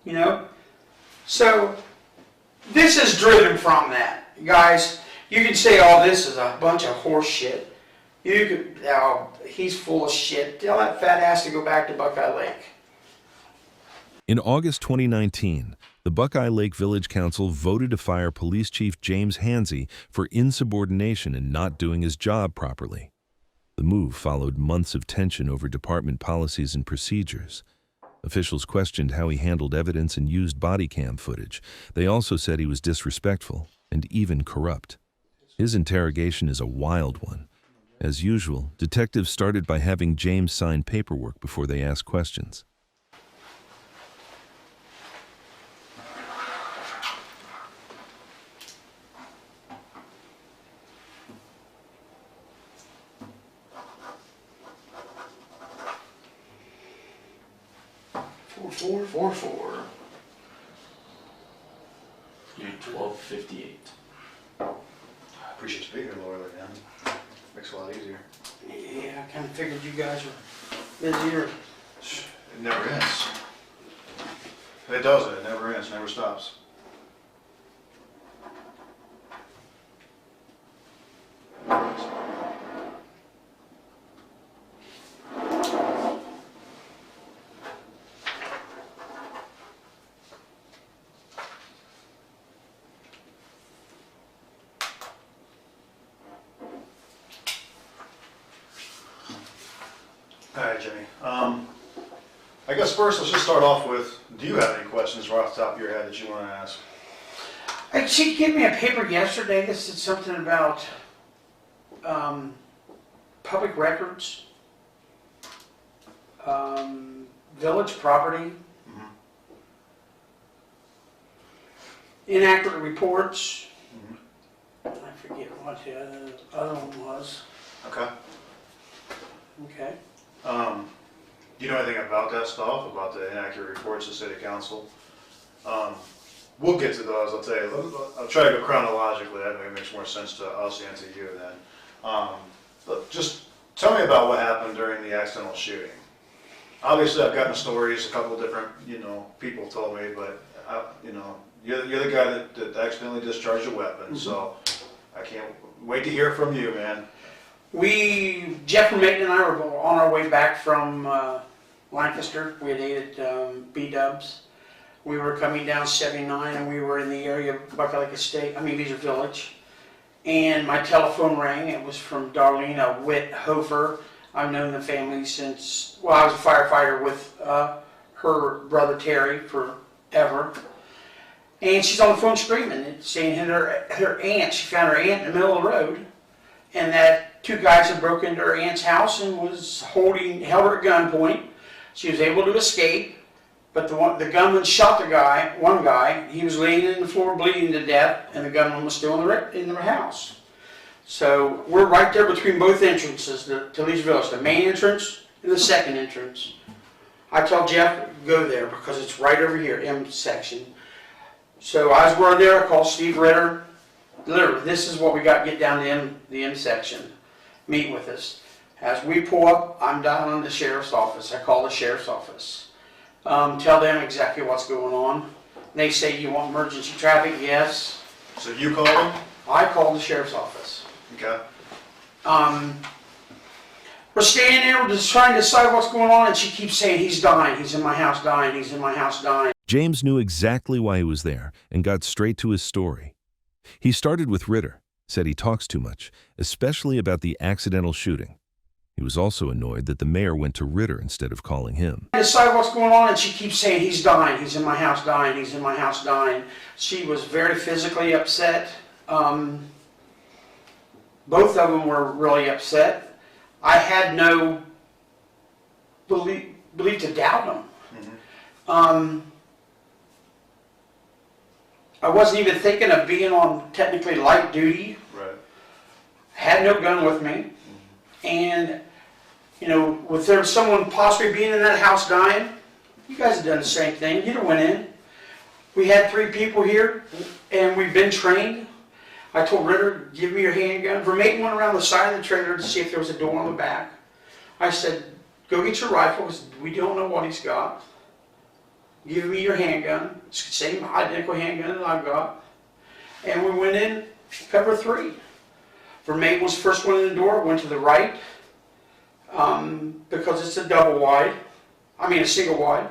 you know? So this is driven from that. Guys, you can say, oh, this is a bunch of horse shit. You could, oh, he's full of shit. Tell that fat ass to go back to Buckeye Lake. In August 2019, the Buckeye Lake Village Council voted to fire Police Chief James Hanzey for insubordination and not doing his job properly. The move followed months of tension over department policies and procedures. Officials questioned how he handled evidence and used body cam footage. They also said he was disrespectful and even corrupt. His interrogation is a wild one. As usual, detectives started by having James sign paperwork before they asked questions. Four. Do 1258. I appreciate you being here, Laura, man. Makes it a lot easier. Yeah, I kind of figured you guys were busier. It never ends. It doesn't. It never ends. Never stops. All right, Jimmy. I guess first let's just start off with, do you have any questions right off the top of your head that you want to ask? She gave me a paper yesterday that said something about public records, village property, inaccurate reports. I forget what the other one was. Okay. Okay. Do you know anything about that stuff, about the inaccurate reports to City Council? We'll get to those, I'll tell you. I'll try to go chronologically, that maybe makes more sense to us and to you then. But just tell me about what happened during the accidental shooting. Obviously I've gotten stories, a couple different, people told me, but you're the guy that accidentally discharged a weapon, so I can't wait to hear from you, man. Jeff and Megan and I were on our way back from Lancaster. We had ate at B-Dubs. We were coming down 79 and we were in the area of Buckeye Lake Estate, Beezer Village. And my telephone rang. It was from Darlene Witt-Hofer. I've known the family since, well, I was a firefighter with her brother Terry forever. And she's on the phone screaming, saying her aunt, she found her aunt in the middle of the road. And that two guys had broken into her aunt's house and held her at gunpoint. She was able to escape, but the gunman shot one guy. He was laying in the floor bleeding to death, and the gunman was still in the house. So we're right there between both entrances to Lee's Village, the main entrance and the second entrance. I tell Jeff, go there because it's right over here, M section. So as we're there, I call Steve Ritter. Literally, this is what we got to get down to the M section. Meet with us. As we pull up, I'm dialing the sheriff's office. I call the sheriff's office. Tell them exactly what's going on. They say, you want emergency traffic? Yes. So you called him? I called the sheriff's office. Okay. We're standing there, we're just trying to decide what's going on, and she keeps saying, he's dying, he's in my house dying, he's in my house dying. James knew exactly why he was there and got straight to his story. He started with Ritter, said he talks too much, especially about the accidental shooting. He was also annoyed that the mayor went to Ritter instead of calling him. I decide what's going on, and she keeps saying, he's dying, he's in my house dying, he's in my house dying. She was very physically upset. Both of them were really upset. I had no belief to doubt them. I wasn't even thinking of being on technically light duty. Right. Had no gun with me. And, with there someone possibly being in that house dying, you guys have done the same thing. You'd have went in. We had 3 people here, and we've been trained. I told Ritter, give me your handgun. Vermaiden went around the side of the trailer to see if there was a door on the back. I said, go get your rifle, because we don't know what he's got. give me your handgun. It's the same identical handgun that I've got. And we went in cover 3. Vermate was the first one in the door, went to the right, because it's a a single wide.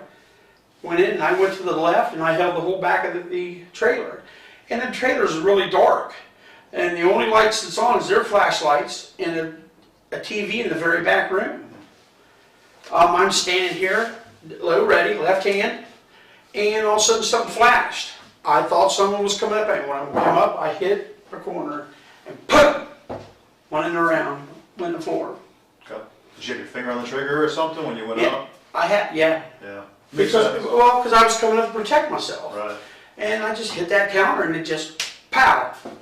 Went in and I went to the left and I held the whole back of the trailer. And the trailer is really dark. And the only lights that's on is their flashlights and a TV in the very back room. I'm standing here, low ready, left hand, and all of a sudden something flashed. I thought someone was coming up at me. When I came up, I hit a corner and poof! Went in the round, went in the floor. Okay. Did you have your finger on the trigger or something when you went Yeah, up? I had, yeah. Yeah. Because I was coming up to protect myself. Right. And I just hit that counter and it just, pow! Okay.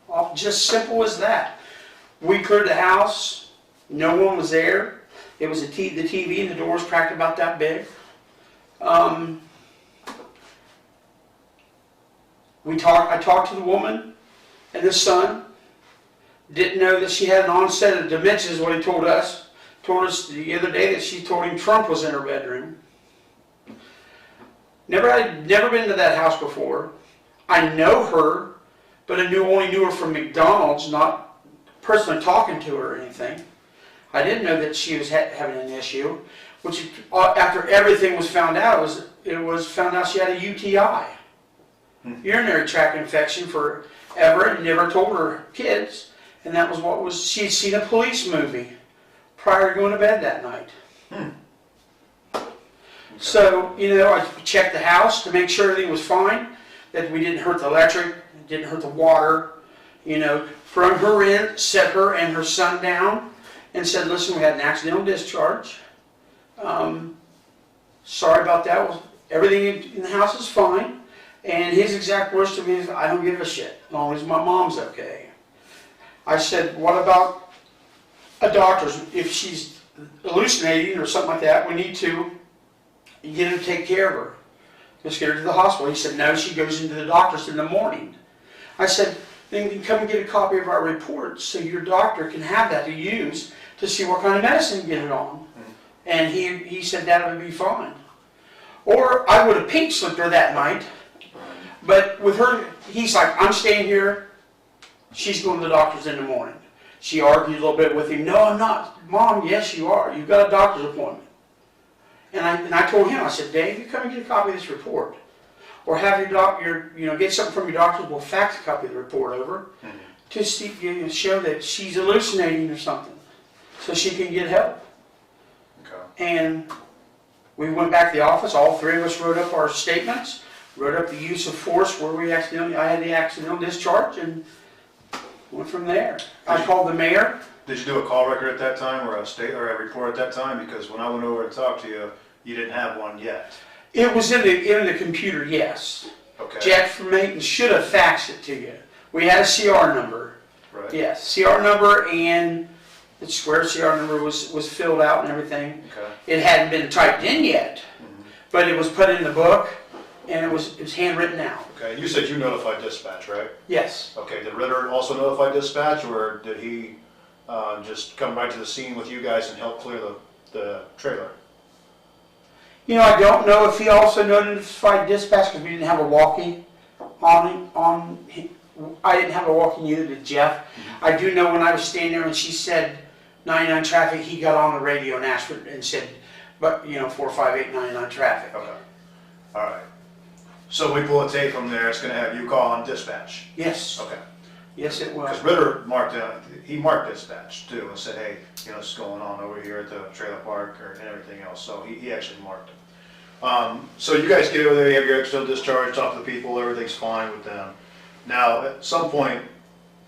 Off, just simple as that. We cleared the house. No one was there. It was the TV and the door was cracked about that big. I talked to the woman and the son. Didn't know that she had an onset of dementia is what he told us. Told us the other day that she told him Trump was in her bedroom. I'd never been to that house before. I know her, but I only knew her from McDonald's, not personally talking to her or anything. I didn't know that she was having an issue, which after everything was found out, it was found out she had a UTI, urinary tract infection forever, and never told her kids. And that was she'd seen a police movie prior to going to bed that night. Okay. So, I checked the house to make sure everything was fine, that we didn't hurt the electric, didn't hurt the water. From her end, set her and her son down and said, listen, we had an accidental discharge. Sorry about that. Everything in the house is fine. And his exact words to me is, I don't give a shit, as long as my mom's okay. I said, what about a doctor's? If she's hallucinating or something like that, we need to get her to take care of her. Let's get her to the hospital. He said, no, she goes into the doctor's in the morning. I said, then you can come and get a copy of our report so your doctor can have that to use to see what kind of medicine to get it on. And he said that would be fine. Or I would have pink slipped her that night. But with her, he's like, I'm staying here. She's going to the doctor's in the morning. She argued a little bit with him. No, I'm not. Mom, yes, you are. You've got a doctor's appointment. And I told him, I said, Dave, you come and get a copy of this report. Or have your doctor, get something from your doctor. We'll fax a copy of the report over to see, show that she's hallucinating or something, so she can get help. Okay. And we went back to the office. All 3 of us wrote up our statements, wrote up the use of force where I had the accidental discharge, and went from there. I called the mayor. Did you do a call record at that time, or a report at that time? Because when I went over to talk to you, you didn't have one yet. It was in the computer, yes. Okay. Jack from Mayton should have faxed it to you. We had a CR number. Right. Yes, CR number, and the square CR number was filled out and everything. Okay. It hadn't been typed in yet, but it was put in the book, and it was handwritten out. Okay. You said you notified dispatch, right? Yes. Okay. Did Ritter also notify dispatch, or did he just come right to the scene with you guys and help clear the trailer? I don't know if he also notified dispatch because we didn't have a walkie on him. I didn't have a walkie, neither did Jeff. I do know when I was standing there and she said 99 traffic, he got on the radio and asked for it and said, 458 99 traffic. Okay. All right. So we pull a tape from there. It's going to have you call on dispatch. Yes. Okay. Yes, it was. Because Ritter marked dispatch too and said, hey, this is going on over here at the trailer park and everything else. So he actually marked it. So you guys get over there, you have your external discharge, talk to the people, everything's fine with them. Now, at some point,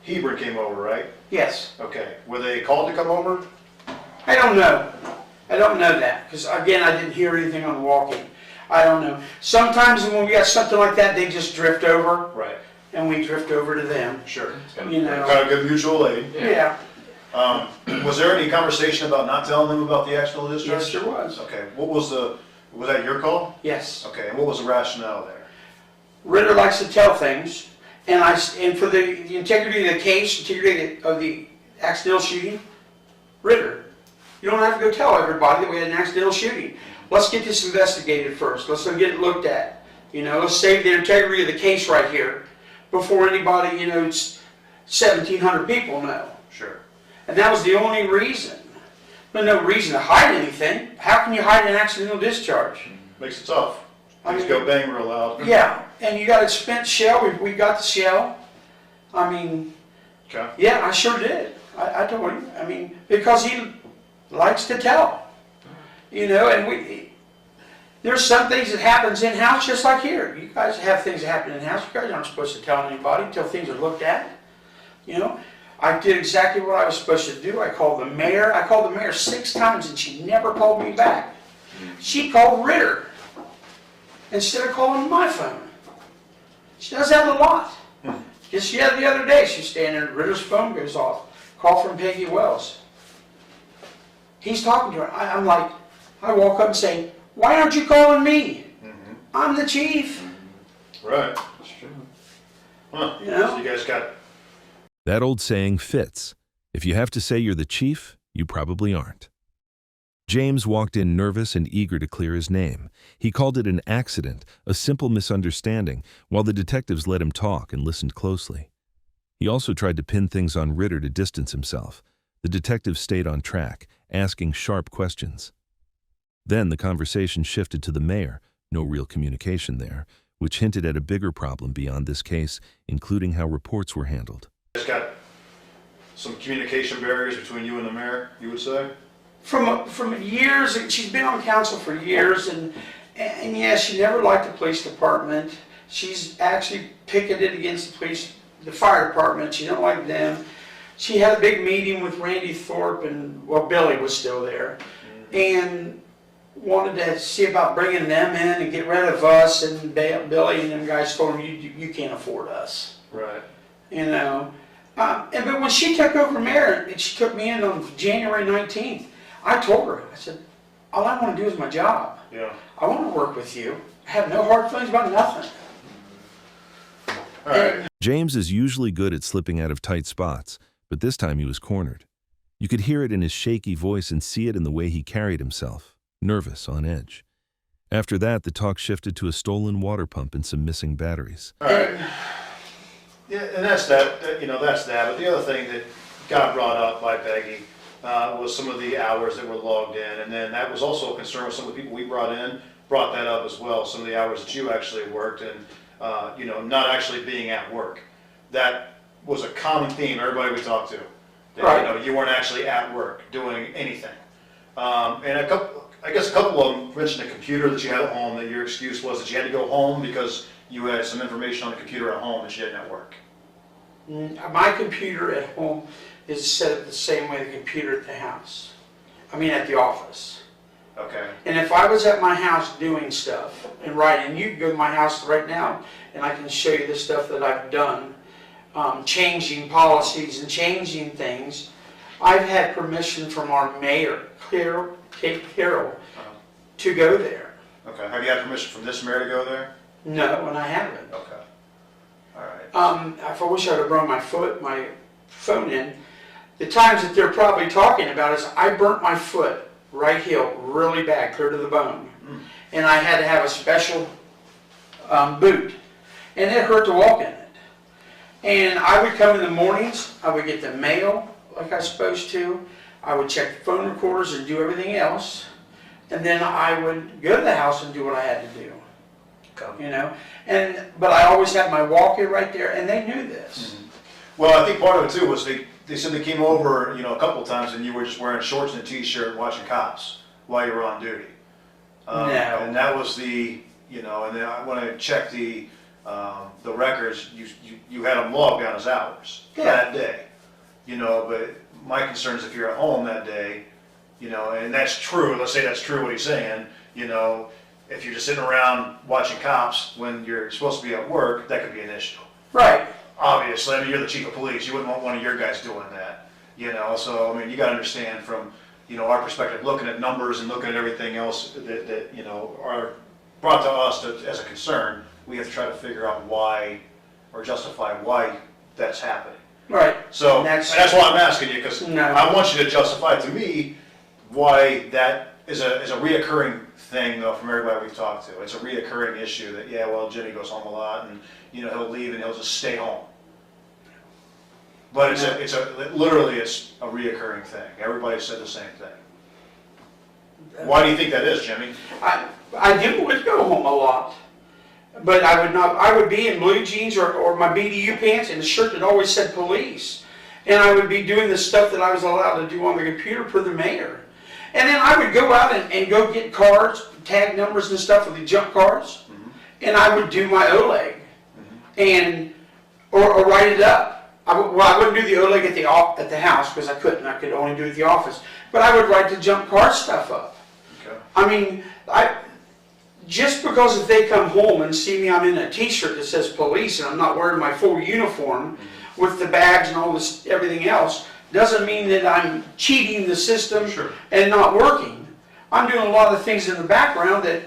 Hebron came over, right? Yes. Okay. Were they called to come over? I don't know. I don't know that because, again, I didn't hear anything on the walkie. I don't know. Sometimes when we got something like that, they just drift over. Right. And we drift over to them. Sure. Kind of good mutual aid. Yeah. Was there any conversation about not telling them about the accidental discharge? Yes, there was. Okay. Was that your call? Yes. Okay. And what was the rationale there? Ritter likes to tell things, and for the integrity of the case, integrity of the accidental shooting, Ritter, you don't have to go tell everybody that we had an accidental shooting. let's get this investigated first. Let's get it looked at. You know, let's save the integrity of the case right here before anybody, you know, it's 1,700 people know. Sure. And that was the only reason. There's no reason to hide anything. How can you hide an accidental discharge? Makes it tough. I Things mean, go bang real loud. Yeah, and you got a spent shell. We got the shell. I mean, Okay. yeah, I sure did. I told him. I mean, because he likes to tell. You know, and there's some things that happens in-house just like here. You guys have things that happen in-house. You guys aren't supposed to tell anybody until things are looked at. You know, I did exactly what I was supposed to do. I called the mayor. I called the mayor 6 times and she never called me back. She called Ritter instead of calling my phone. She does that a lot. Just the other day, she's standing there, Ritter's phone goes off. Call from Peggy Wells. He's talking to her. I'm like, I walk up and say, why aren't you calling me? I'm the chief. Right. That's true. Huh. You know? So you guys got... That old saying fits. If you have to say you're the chief, you probably aren't. James walked in nervous and eager to clear his name. He called it an accident, a simple misunderstanding, while the detectives let him talk and listened closely. He also tried to pin things on Ritter to distance himself. The detective stayed on track, asking sharp questions. Then the conversation shifted to the mayor, no real communication there, which hinted at a bigger problem beyond this case, including how reports were handled. You guys got some communication barriers between you and the mayor, you would say? From years, she's been on council for years, and yeah, she never liked the police department. She's actually picketed against the fire department. She don't like them. She had a big meeting with Randy Thorpe, and well, Billy was still there, and wanted to see about bringing them in and get rid of us. And Billy and them guys told him, you can't afford us. Right. You know, but when she took over mayor, and she took me in on January 19th. I told her, I said, all I want to do is my job. Yeah. I want to work with you. I have no hard feelings about nothing. All right. James is usually good at slipping out of tight spots, but this time he was cornered. You could hear it in his shaky voice and see it in the way he carried himself, nervous, on edge. After that, the talk shifted to a stolen water pump and some missing batteries. All right. Yeah, and that's that. That's that. But the other thing that got brought up by Peggy was some of the hours that were logged in, and then that was also a concern with some of the people we brought in. Brought that up as well. Some of the hours that you actually worked, and not actually being at work. That was a common theme. Everybody we talked to, that, Right. You weren't actually at work doing anything. And I guess a couple of them mentioned a computer that you had at home. That your excuse was that you had to go home because you had some information on the computer at home that you didn't at work. My computer at home is set up the same way the computer at the house. I mean, at the office. Okay. And if I was at my house doing stuff and writing, you can go to my house right now and I can show you the stuff that I've done, changing policies and changing things. I've had permission from our mayor, Kate Carroll, to go there. Okay. Have you had permission from this mayor to go there? No, and I haven't. Okay. All right. I wish I'd have brought my phone in. The times that they're probably talking about is I burnt my foot, right heel, really bad, clear to the bone. And I had to have a special boot. And it hurt to walk in it. And I would come in the mornings, I would get the mail like I was supposed to. I would check the phone recorders and do everything else. And then I would go to the house and do what I had to do. Okay. But I always had my walker right there, and they knew this. Well, I think part of it too was they said they came over, a couple of times and you were just wearing shorts and a t-shirt watching cops while you were on duty. No. And that was and then when I checked the records, you had him logged down as hours that day. But my concern is if you're at home that day, and that's true, let's say that's true what he's saying, if you're just sitting around watching cops when you're supposed to be at work, that could be an issue. Right. Obviously, I mean, you're the chief of police. You wouldn't want one of your guys doing that, So, I mean, you got to understand from, our perspective, looking at numbers and looking at everything else that are brought to us as a concern. We have to try to figure out why or justify why that's happening. Right. So And that's why I'm asking you, because No. I want you to justify to me why that is a reoccurring thing though from everybody we've talked to. It's a reoccurring issue that, yeah, well, Jimmy goes home a lot and, you know, he'll leave and he'll just stay home. But literally it's a reoccurring thing. Everybody said the same thing. Why do you think that is, Jimmy? I would go home a lot, but I would not. I would be in blue jeans or my BDU pants and a shirt that always said police, and I would be doing the stuff that I was allowed to do on the computer per the mayor. And then I would go out and go get cards, tag numbers and stuff for the junk cars, and I would do my OLEG, and or write it up. I wouldn't do the OLEG at the house because I couldn't. I could only do it at the office. But I would write the junk car stuff up. Okay. I mean, just because if they come home and see me, I'm in a T-shirt that says police and I'm not wearing my full uniform with the badge and all this, everything else, doesn't mean that I'm cheating the system and not working. I'm doing a lot of things in the background that.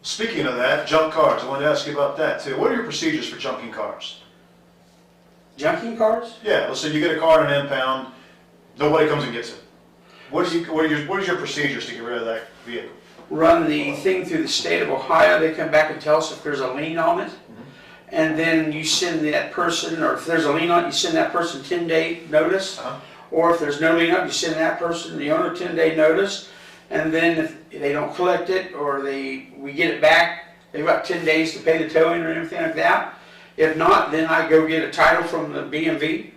Speaking of that, junk cars, I wanted to ask you about that too. What are your procedures for junking cars? Junking cars? Yeah, let's say you get a car in an impound, nobody comes and gets it. What are your procedures to get rid of that vehicle? Run the thing through the state of Ohio. They come back and tell us if there's a lien on it. And then you send that person, or if there's a lien on it, you send that person 10-day notice. Or if there's no lien on it, you send that person, the owner, 10-day notice. And then if they don't collect it or we get it back, they've got 10 days to pay the towing or anything like that. If not, then I go get a title from the BMV,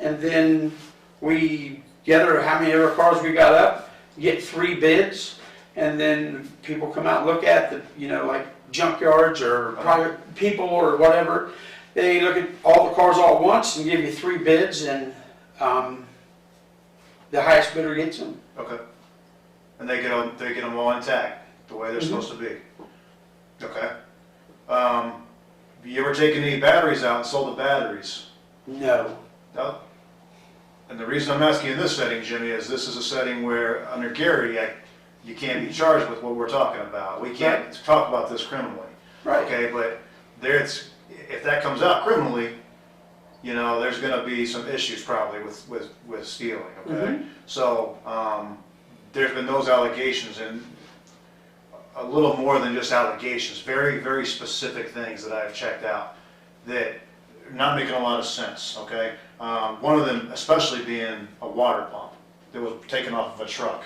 and then we gather how many other cars we got up, get 3 bids, and then people come out and look at the, you know, like junkyards or private people or whatever. They look at all the cars all at once and give you 3 bids, and the highest bidder gets them. Okay. And they get them all intact, the way they're supposed to be. Okay. You ever taken any batteries out and sold the batteries? No. No. And the reason I'm asking in this setting, Jimmy, is this is a setting where under Gary, you can't be charged with what we're talking about. We can't talk about this criminally. Right. Okay, but if that comes out criminally, you know, there's going to be some issues probably with stealing. Okay. So there's been those allegations and a little more than just allegations, very, very specific things that I've checked out that are not making a lot of sense, okay? One of them especially being a water pump that was taken off of a truck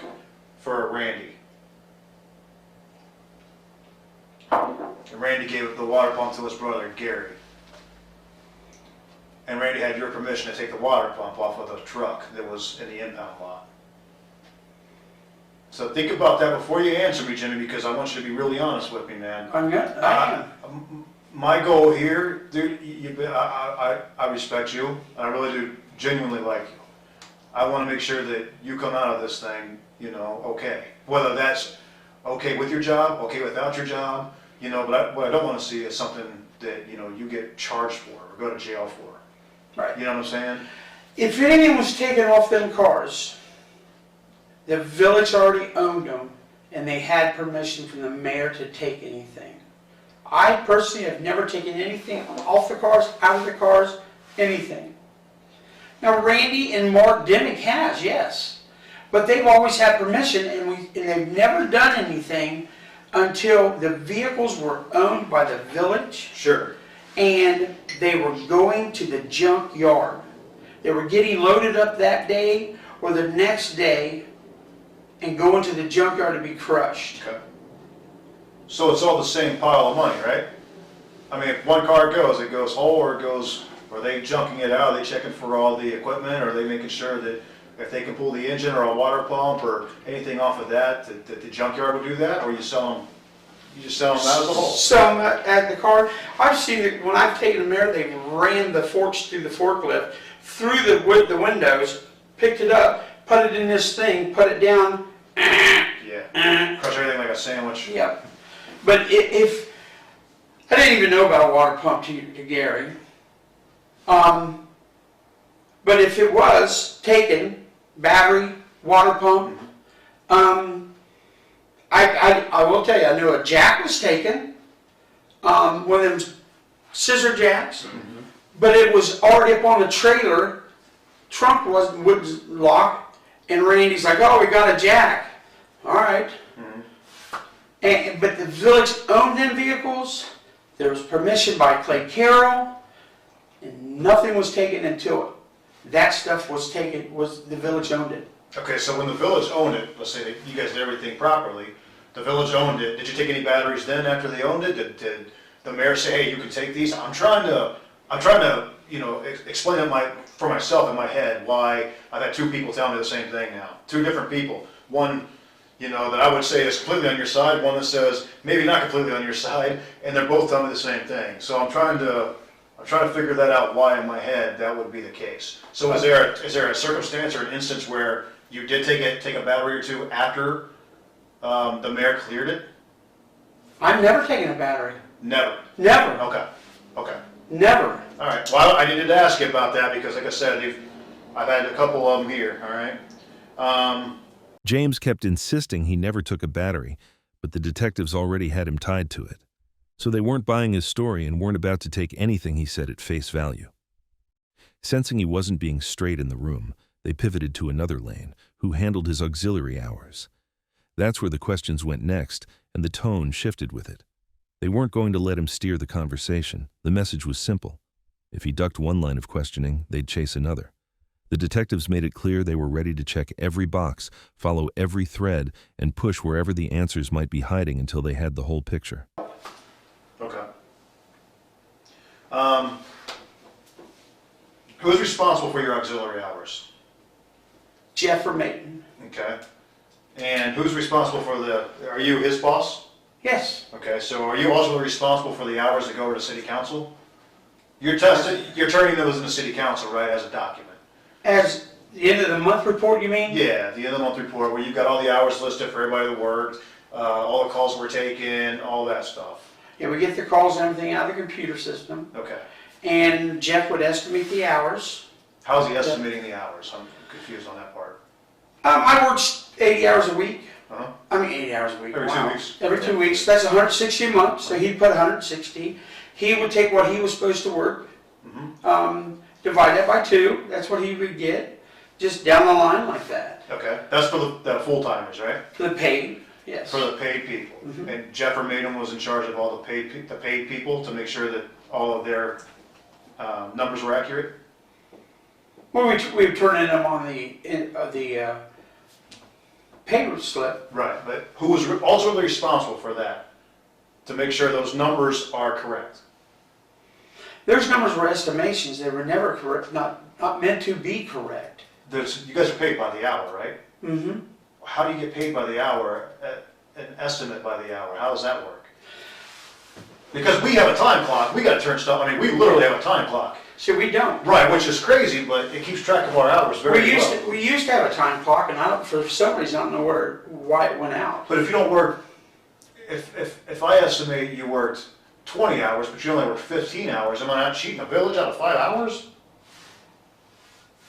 for Randy. And Randy gave the water pump to his brother, Gary. And Randy had your permission to take the water pump off of the truck that was in the impound lot. So think about that before you answer me, Jimmy, because I want you to be really honest with me, man. I am. My goal here, dude, I respect you. I really do genuinely like you. I want to make sure that you come out of this thing, you know, okay. Whether that's okay with your job, okay without your job, you know, but what I don't want to see is something that, you know, you get charged for or go to jail for. Right. You know what I'm saying? If anything was taken off them cars, the village already owned them, and they had permission from the mayor to take anything. I personally have never taken anything off the cars, out of the cars, anything. Now Randy and Mark Dimmick has, yes, but they've always had permission, and they've never done anything until the vehicles were owned by the village. Sure. And they were going to the junk yard. They were getting loaded up that day or the next day and going to the junkyard to be crushed. Okay. So it's all the same pile of money, right? I mean, if one car goes, it goes whole, or it goes, are they junking it out? Are they checking for all the equipment? Or are they making sure that if they can pull the engine or a water pump or anything off of that the junkyard would do that? Or you just sell them out as a whole? Sell them at the car. I've seen it, when I've taken them there, they ran the forks through the forklift, through the windows, picked it up, put it in this thing, put it down. Yeah. Crush everything like a sandwich. Yep. But if I didn't even know about a water pump to Gary. But if it was taken, battery, water pump, I will tell you, I know a jack was taken, one of them scissor jacks, but it was already up on the trailer, trunk wouldn't lock, and Randy's like, oh, we got a jack. All right. But the village owned them vehicles. There was permission by Clay Carroll, and nothing was taken until that stuff was taken, the village owned it. Okay, so when the village owned it, let's say that you guys did everything properly, the village owned it, did you take any batteries then after they owned it? Did the mayor say, hey, you can take these? I'm trying to, you know, explain it for myself in my head why I've had two people tell me the same thing now. Two different people. One, you know, that I would say is completely on your side, one that says maybe not completely on your side, and they're both telling me the same thing. So I'm trying to figure that out why in my head that would be the case. So is there a circumstance or an instance where you did take a battery or two after the mayor cleared it? I've never taken a battery. Never. Never. Okay. Never. All right. Well, I needed to ask you about that because, like I said, I've had a couple of them here. All right. James kept insisting he never took a battery, but the detectives already had him tied to it. So they weren't buying his story and weren't about to take anything he said at face value. Sensing he wasn't being straight in the room, they pivoted to another lane, who handled his auxiliary hours. That's where the questions went next, and the tone shifted with it. They weren't going to let him steer the conversation. The message was simple. If he ducked one line of questioning, they'd chase another. The detectives made it clear they were ready to check every box, follow every thread, and push wherever the answers might be hiding until they had the whole picture. Okay. Who's responsible for your auxiliary hours? Jeff or Mayton. Okay. And who's responsible for are you his boss? Yes. Okay, so are you also responsible for the hours that go over to city council? You're turning those into city council, right, as a document? As the end of the month report, you mean? Yeah, the end of the month report where you've got all the hours listed for everybody that worked, all the calls were taken, all that stuff. Yeah, we get the calls and everything out of the computer system. Okay. And Jeff would estimate the hours. How's he estimating the hours? I'm confused on that part. I work 80 hours a week. Uh-huh. I mean 80 hours a week. Every 2 weeks? Every 2 weeks. That's 160 a month, so he'd put 160. He would take what he was supposed to work, divide that by 2. That's what he would get, just down the line like that. Okay, that's for the full-timers, right? For the paid, yes. For the paid people. And Jeff or Madam was in charge of all the paid people to make sure that all of their numbers were accurate? Well, we would turn in them on the payroll slip. Right, but who was ultimately responsible for that? To make sure those numbers are correct? Those numbers were estimations. They were never correct, not meant to be correct. You guys are paid by the hour, right? Mm-hmm. How do you get paid by the hour, an estimate by the hour? How does that work? Because we have a time clock, we gotta turn stuff, I mean, we literally have a time clock. See, we don't. Right, which is crazy, but it keeps track of our hours very well. We used to have a time clock, and for some reason, I don't know why it went out. But if you don't work, if I estimate you worked 20 hours, but you only worked 15 hours, am I not cheating a village out of 5 hours?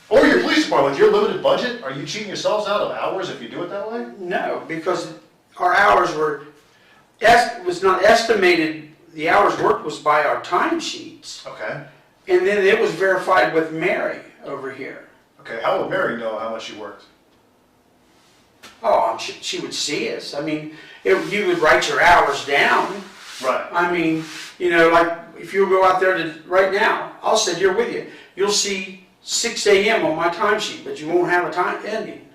Or your police department, with your limited budget, are you cheating yourselves out of hours if you do it that way? No, because our hours was not estimated. The hours worked was by our time sheets. Okay. And then it was verified with Mary over here. Okay, how would Mary know how much you worked? Oh, she would see us. I mean, you would write your hours down. Right. I mean, you know, like if you go out there right now, I'll sit here with you. You'll see 6 a.m. on my timesheet, but you won't have a time ending.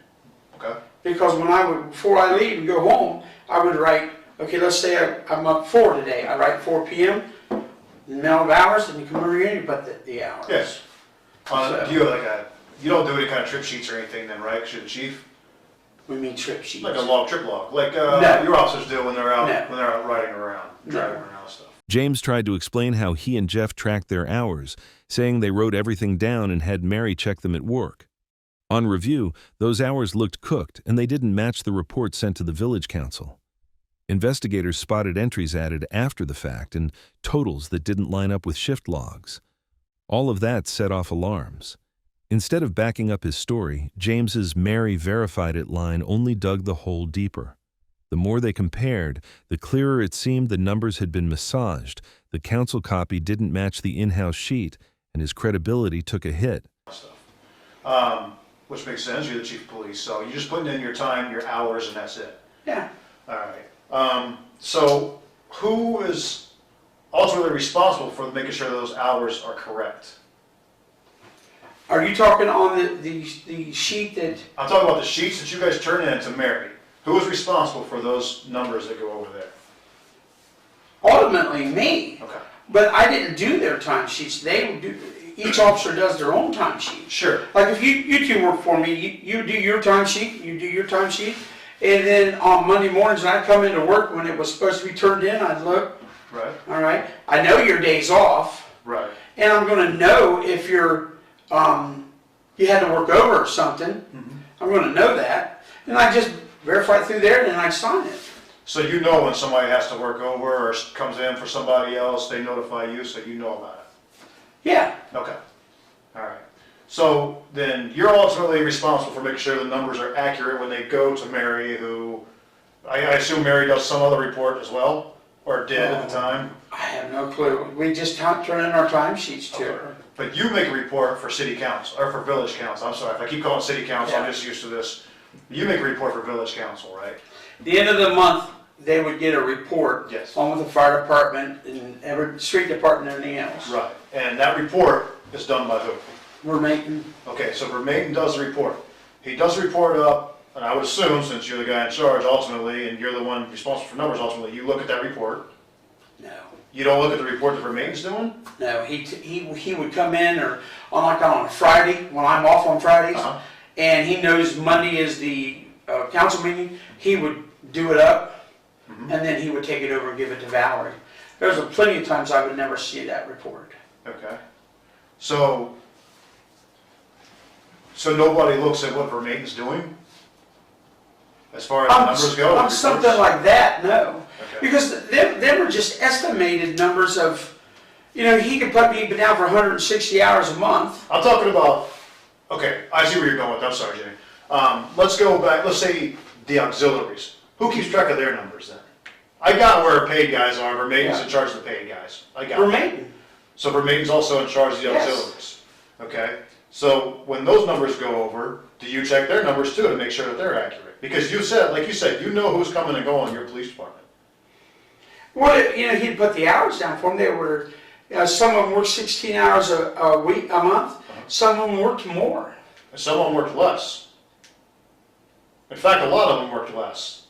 Okay. Because before I leave and go home, I would write, okay, let's say I'm up 4 today. I write 4 p.m., the amount of hours, and you come over here and you put the hours. Yes. So, Do you have you don't do any kind of trip sheets or anything then, right? 'Cause you're the chief? we mean trip sheets. Like a trip log, like No. your officers do when they're out No. when they're out riding around, driving No. around and stuff. James tried to explain how he and Jeff tracked their hours, saying they wrote everything down and had Mary check them at work. On review, those hours looked cooked and they didn't match the report sent to the village council. Investigators spotted entries added after the fact and totals that didn't line up with shift logs. All of that set off alarms. Instead of backing up his story, James's Mary verified it line only dug the hole deeper. The more they compared, the clearer it seemed the numbers had been massaged, the council copy didn't match the in-house sheet, and his credibility took a hit. Which makes sense, you're the chief of police, so you're just putting in your time, your hours, and that's it. Yeah. All right. So who is ultimately responsible for making sure those hours are correct? Are you talking on the sheet that, I'm talking about the sheets that you guys turn in to Mary. Who is responsible for those numbers that go over there? ultimately me, Okay. but I didn't do their time sheets. They would do, each officer does their own time sheet. Sure. Like if you two work for me, you do your time sheet, you do your time sheet, and then on Monday mornings when I come into work when it was supposed to be turned in, I'd look, Right. all right, I know your day's off, Right. and I'm gonna know if you had to work over or something. Mm-hmm. I'm gonna know that, and I just verify it through there, and then I sign it. So you know when somebody has to work over or comes in for somebody else, they notify you, so you know about Yeah, it. Okay. All right. So then you're ultimately responsible for making sure the numbers are accurate when they go to Mary, who I assume Mary does some other report as well, or did at the time. I have no clue. We just turn in our time sheets to Okay. her. But you make a report for city council, or for village council. I'm sorry, if I keep calling it city council, I'm Yeah. just used to this. You make a report for village council, right? The end of the month, they would get a report. Yes. On with the fire department and every street department and everything else. Right. And that report is done by who? We're making, Okay, so Vermaiden does the report. He does the report up, and I would assume, since you're the guy in charge ultimately, and you're the one responsible for numbers ultimately, you look at that report. no, You don't look at the report that Vermaiden's doing? no, he would come in or on a Friday, when I'm off on Fridays, Uh-huh. and he knows Monday is the council meeting, he would do it up, Mhm. and then he would take it over and give it to Valerie. There's plenty of times I would never see that report. Okay. So nobody looks at what Vermaiden's doing? As far as the numbers go? On the something reports? like that, no. Okay. Because they were just estimated numbers of, he could put me down for 160 hours a month. I'm talking about, okay, I see where you're going with that. I'm sorry, Jimmy. Let's go back, let's say the auxiliaries. Who keeps track of their numbers then? I got where paid guys are, Vermaiden's in charge of the paid guys. I got For it. maintenance. So Vermaiden's also in charge of the Yes. auxiliaries. Okay? So when those numbers go over, do you check their numbers too to make sure that they're accurate? Because you said, like you said, you know who's coming and going in your police department. Well, he'd put the hours down for them. They were, some of them worked 16 hours a week, a month. Some of them worked more. And some of them worked less. In fact, a lot of them worked less.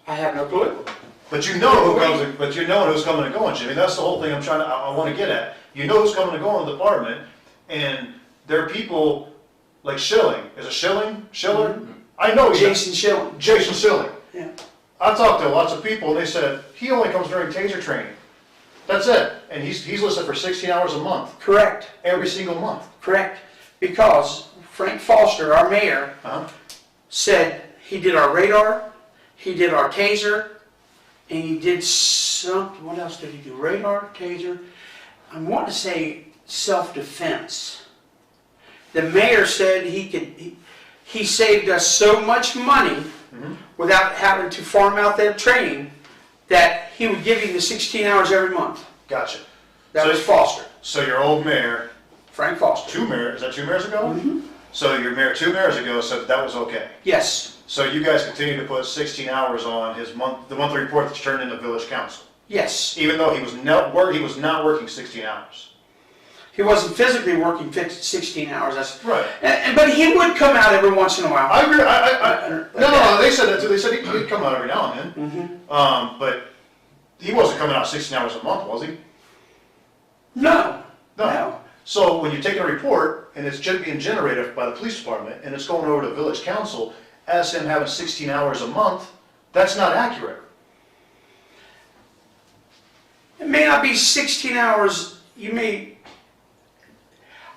I have no clue. But you know who comes, but you know who's coming and going, Jimmy. That's the whole thing I want to get at. You know who's coming and going in the department, and there are people like Schilling. Is it Schilling? Schiller? Mm-hmm. I know he's Jason Schilling. Jason Schilling. Yeah. I talked to lots of people, and they said he only comes during taser training. That's it, and he's listed for 16 hours a month, Correct. every single month. Correct. Because Frank Foster, our mayor, Uh-huh. said he did our radar, he did our taser, and he did what else did he do? Radar, taser, I want to say self-defense. The mayor said he saved us so much money without having to farm out that training that he would give him the 16 hours every month. Gotcha. That So- was Foster, So your old mayor, Frank Foster. is that 2 mayors ago? So your mayor 2 mayors ago said that was okay. Yes, So you guys continue to put 16 hours on the monthly report that's turned into village council, yes. even though he was not working 16 hours. He wasn't physically working 16 hours. Right. But he would come out every once in a while. I agree. No, they said that too. They said he'd come out every now and then. But he wasn't coming out 16 hours a month, was he? No. No. So when you're taking a report and it's being generated by the police department and it's going over to village council as him having 16 hours a month, that's not accurate. It may not be 16 hours.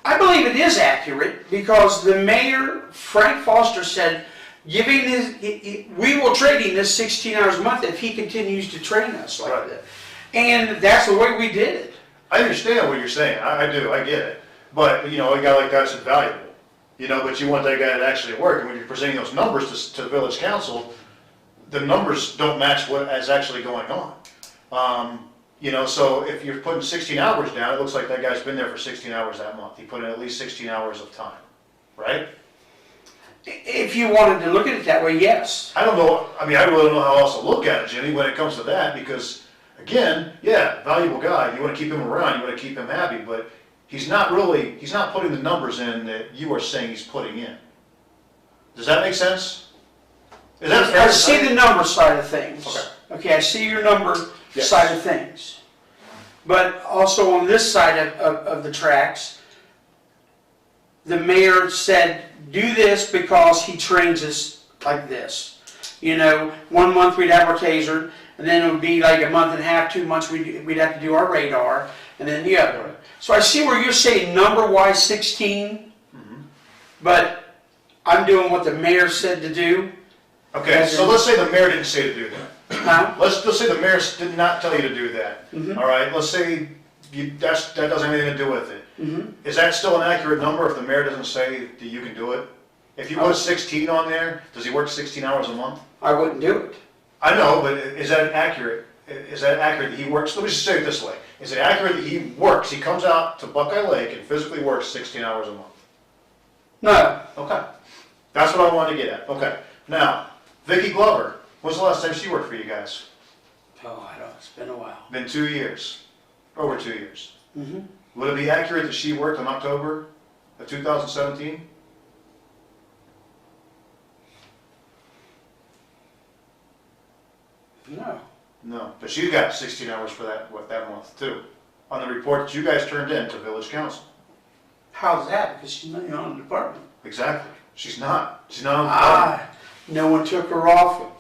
I believe it is accurate because the mayor, Frank Foster, said, we will trade him this 16 hours a month if he continues to train us like Right. that. And that's the way we did it. I understand what you're saying. I do. I get it. But, a guy like that's invaluable. But you want that guy to actually work. And when you're presenting those numbers to village council, the numbers don't match what is actually going on. So if you're putting 16 hours down, it looks like that guy's been there for 16 hours that month. He put in at least 16 hours of time, right? If you wanted to look at it that way, yes. I don't know, I mean, I really don't know how else to look at it, Jimmy, when it comes to that, because, again, yeah, valuable guy, you wanna keep him around, you wanna keep him happy, but he's not putting the numbers in that you are saying he's putting in. Does that make sense? Is that fair I to see say? the number side of things. Okay. Okay, I see your number Yes. side of things. But also on this side of the tracks, the mayor said, do this because he trains us like this. You know, 1 month we'd have our taser, and then it would be like a month and a half, 2 months we'd have to do our radar, and then the other. So I see where you're saying number-wise 16, but I'm doing what the mayor said to do. Okay, so let's say the mayor didn't say to do that. Huh? Let's say the mayor did not tell you to do that. Mhm. All right, let's say that doesn't have anything to do with it. Is that still an accurate number if the mayor doesn't say that you can do it? If you put 16 on there, does he work 16 hours a month? I wouldn't do it. I know, but is that accurate? Is that accurate that he works, let me just say it this way. Is it accurate that he works, he comes out to Buckeye Lake and physically works 16 hours a month? No. Okay. That's what I wanted to get at. Okay. Now, Vicki Glover, when's the last time she worked for you guys? Oh, I don't, it's been a while. Been 2 years. Over 2 years. Mm-hmm. Would it be accurate that she worked in October of 2017? No. No, but she got 16 hours for that month too, on the report that you guys turned in to village council. How's that? Because she's not in the department. Exactly. She's not on the department. No one took her off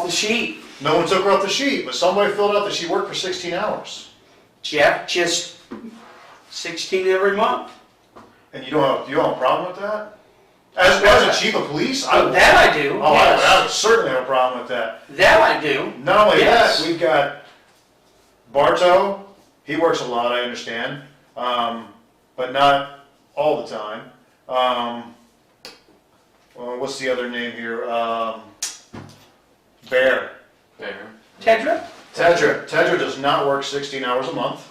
the sheet. No one took her off the sheet, but somebody filled out that she worked for 16 hours. Jeff, just 16 every month. And you don't have a problem with that? As a chief of police, That I do. Oh, Yes. I would certainly have a problem with that. That I do. Not only Yes. that, we've got Bartow, he works a lot, I understand, but not all the time. Well, what's the other name here? Bear. Tedra? Tedra does not work 16 hours a month,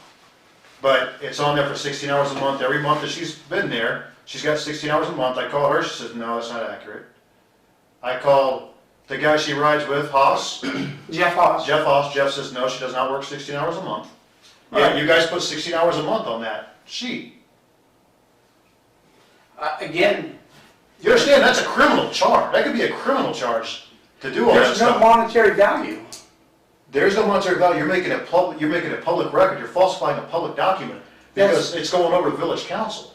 but it's on there for 16 hours a month. Every month that she's been there, she's got 16 hours a month. I call her, she says, no, that's not accurate. I call the guy she rides with, Haas. Jeff Haas. Jeff says, no, she does not work 16 hours a month. Yeah, Right. you guys put 16 hours a month on that sheet. Again, You understand, that's a criminal charge. That could be a criminal charge to do all that there's no stuff. monetary value. There's no monetary value. You're making it public record. You're falsifying a public document because it's going over to village council.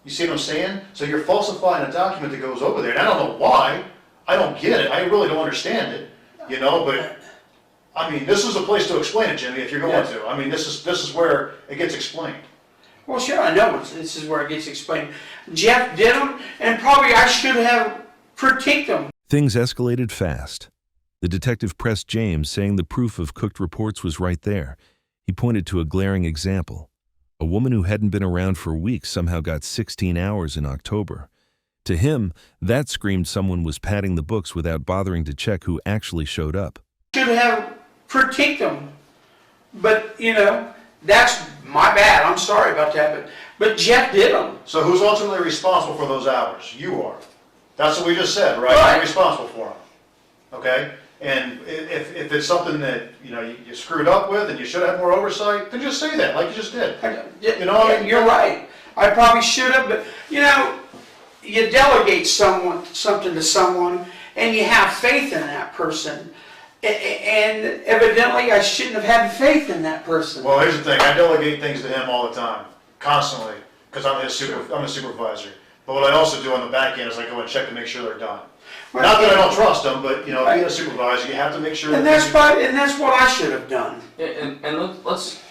You see what I'm saying? So you're falsifying a document that goes over there. And I don't know why. I don't get it. I really don't understand it. You know, but I mean, this is a place to explain it, Jimmy, if you're going to. I mean, this is where it gets explained. Well, sure, I know this is where it gets explained. Jeff did them, and probably I should have critiqued them. Things escalated fast. The detective pressed James, saying the proof of cooked reports was right there. He pointed to a glaring example. A woman who hadn't been around for weeks somehow got 16 hours in October. To him, that screamed someone was padding the books without bothering to check who actually showed up. Should have critiqued them. But, you know, that's my bad. I'm sorry about that. But Jeff did them. So who's ultimately responsible for those hours? You are. That's what we just said, right? Right. You're responsible for them. Okay? And if it's something that, you know, you screwed up with and you should have more oversight, then just say that, like you just did. You know what I mean? You're right. I probably should have, but, you know, you delegate something to someone, and you have faith in that person. And evidently, I shouldn't have had faith in that person. Well, here's the thing. I delegate things to him all the time, constantly, because I'm a supervisor. But what I also do on the back end is I go and check to make sure they're done. Right. Not that I don't trust them, but, you know, being a supervisor, you have to make sure And that that's what I should have done. And let's,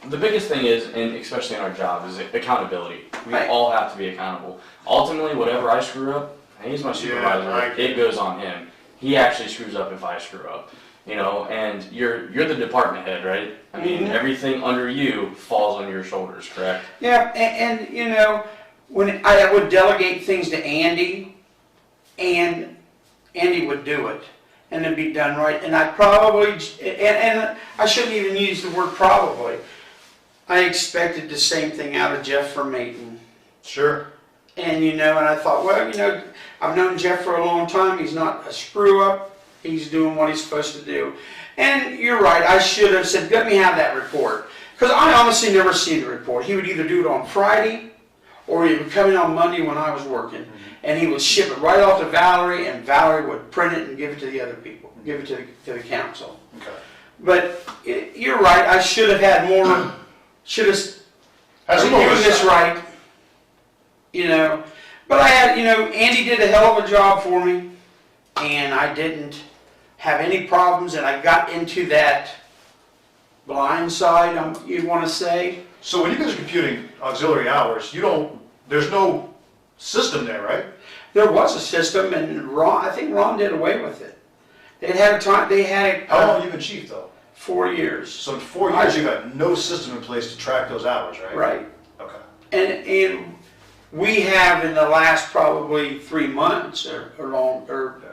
the biggest thing is, and especially in our job, is accountability. We Right. all have to be accountable. Ultimately, whatever I screw up, he's my supervisor. right. It goes on him. He actually screws up if I screw up. You know, and you're the department head, right? I mean, Mhm. everything under you falls on your shoulders, correct? Yeah, and you know, when I would delegate things to Andy, and Andy would do it, and it'd be done right. And I probably, and I shouldn't even use the word probably. I expected the same thing out of Jeff from Maton. Sure. And, and I thought, well, I've known Jeff for a long time. He's not a screw up. He's doing what he's supposed to do. And you're right, I should have said, let me have that report. Because I honestly never see the report. He would either do it on Friday, or he would come in on Monday when I was working. And he would ship it right off to Valerie, and Valerie would print it and give it to the other people, give it to the council. Okay. But you're right, I should have had more, should have doing this right, But I had, Andy did a hell of a job for me, and I didn't have any problems, and I got into that blind side, you'd want to say. So when you guys are computing auxiliary hours, there's no system there, right? There was a system, and I think Ron did away with it. They had it. How long have you been chief, though? 4 years. So in 4 years, you got no system in place to track those hours, right? Right. Okay. And we have in the last probably 3 months or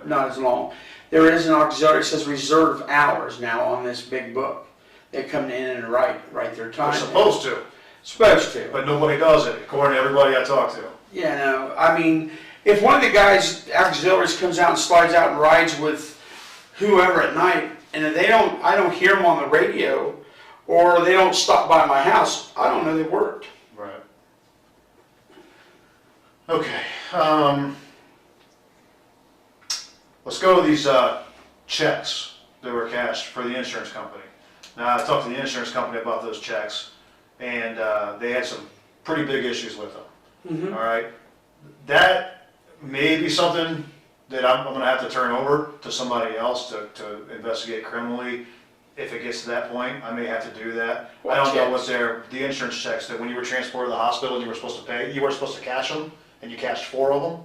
not as long, there is an auxiliary that says reserve hours now on this big book. They come in and write their time. They're supposed to. Supposed to. But nobody does it, according to everybody I talk to. I mean, if one of the guys, auxiliaries, comes out and slides out and rides with whoever at night, and if I don't hear them on the radio, or they don't stop by my house, I don't know they worked. Right. Okay. Let's go to these checks that were cashed for the insurance company. Now, I talked to the insurance company about those checks, and they had some pretty big issues with them. Mm-hmm. All right. That may be something that I'm going to have to turn over to somebody else to investigate criminally. If it gets to that point, I may have to do that. What I don't know checks? what the insurance checks that when you were transported to the hospital and you were supposed to pay, you weren't supposed to cash them, and you cashed 4 of them.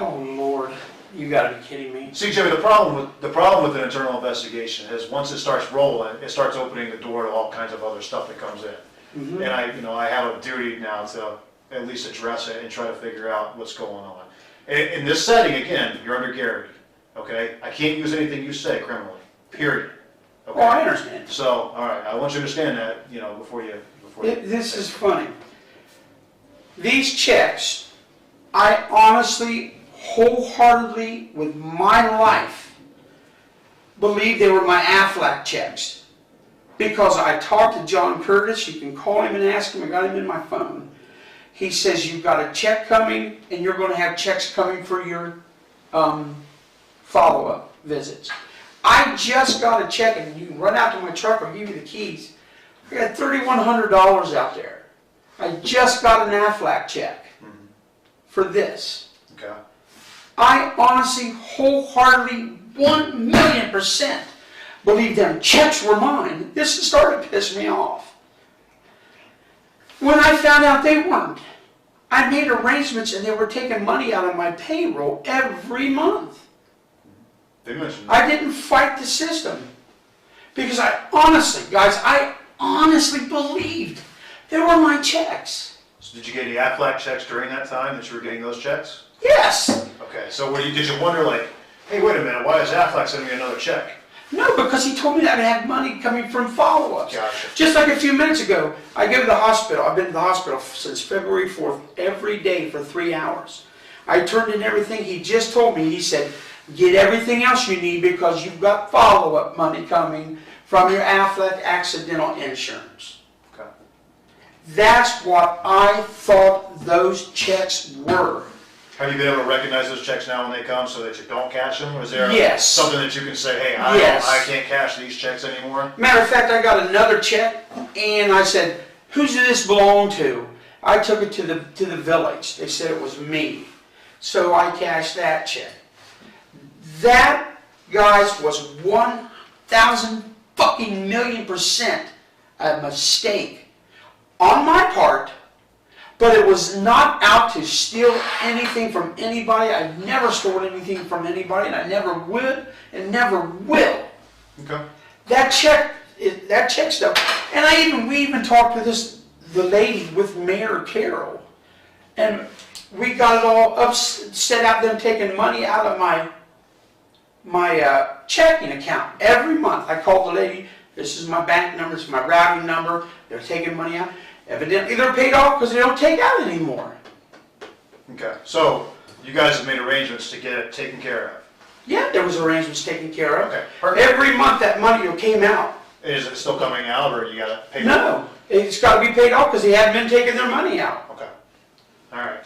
Oh Lord, you gotta be kidding me. See, Jimmy, the problem with an internal investigation is once it starts rolling, it starts opening the door to all kinds of other stuff that comes in. Mm-hmm. And I have a duty now to at least address it and try to figure out what's going on. In this setting, again, you're under Garrity, okay? I can't use anything you say criminally, period. Okay? Oh, I understand. So, all right, I want you to understand that, before you. This is funny. These checks, I honestly, wholeheartedly, with my life, believe they were my Aflac checks. Because I talked to John Curtis, you can call him and ask him, I got him in my phone. He says, you've got a check coming, and you're going to have checks coming for your follow-up visits. I just got a check, and you can run out to my truck, I'll give you the keys. I got $3,100 out there. I just got an Aflac check for this. Okay. I honestly, wholeheartedly, 1,000,000% believe them checks were mine. This started to piss me off. When I found out they weren't, I made arrangements and they were taking money out of my payroll every month. They mentioned I didn't fight the system because I honestly believed they were my checks. So did you get any Aflac checks during that time that you were getting those checks? Yes. Okay, so did you wonder hey, wait a minute, why is Aflac sending me another check? No, because he told me that I had money coming from follow-ups. Gotcha. Just like a few minutes ago, I go to the hospital. I've been to the hospital since February 4th, every day for 3 hours. I turned in everything he just told me. He said, get everything else you need because you've got follow-up money coming from your Aflac accidental insurance. Okay. That's what I thought those checks were. Have you been able to recognize those checks now when they come so that you don't cash them? Or is there Yes. something that you can say, hey, Yes. I can't cash these checks anymore? Matter of fact, I got another check, and I said, who does this belong to? I took it to the village. They said it was me. So I cashed that check. That, guys, was 1,000 fucking million% a mistake on my part, but it was not out to steal anything from anybody. I never stole anything from anybody, and I never would and never will. Okay. That check stuff, and we even talked to the lady with Mayor Carroll, and we got it all upset out them taking money out of my checking account every month. I called the lady. This is my bank number. This is my routing number. They're taking money out. Evidently, they're paid off because they don't take out anymore. Okay, so you guys have made arrangements to get it taken care of? Yeah, there was arrangements taken care of. Okay, perfect. Every month that money came out. Is it still coming out, or you gotta pay? No, it's got to be paid off because they hadn't been taking their money out. Okay, all right.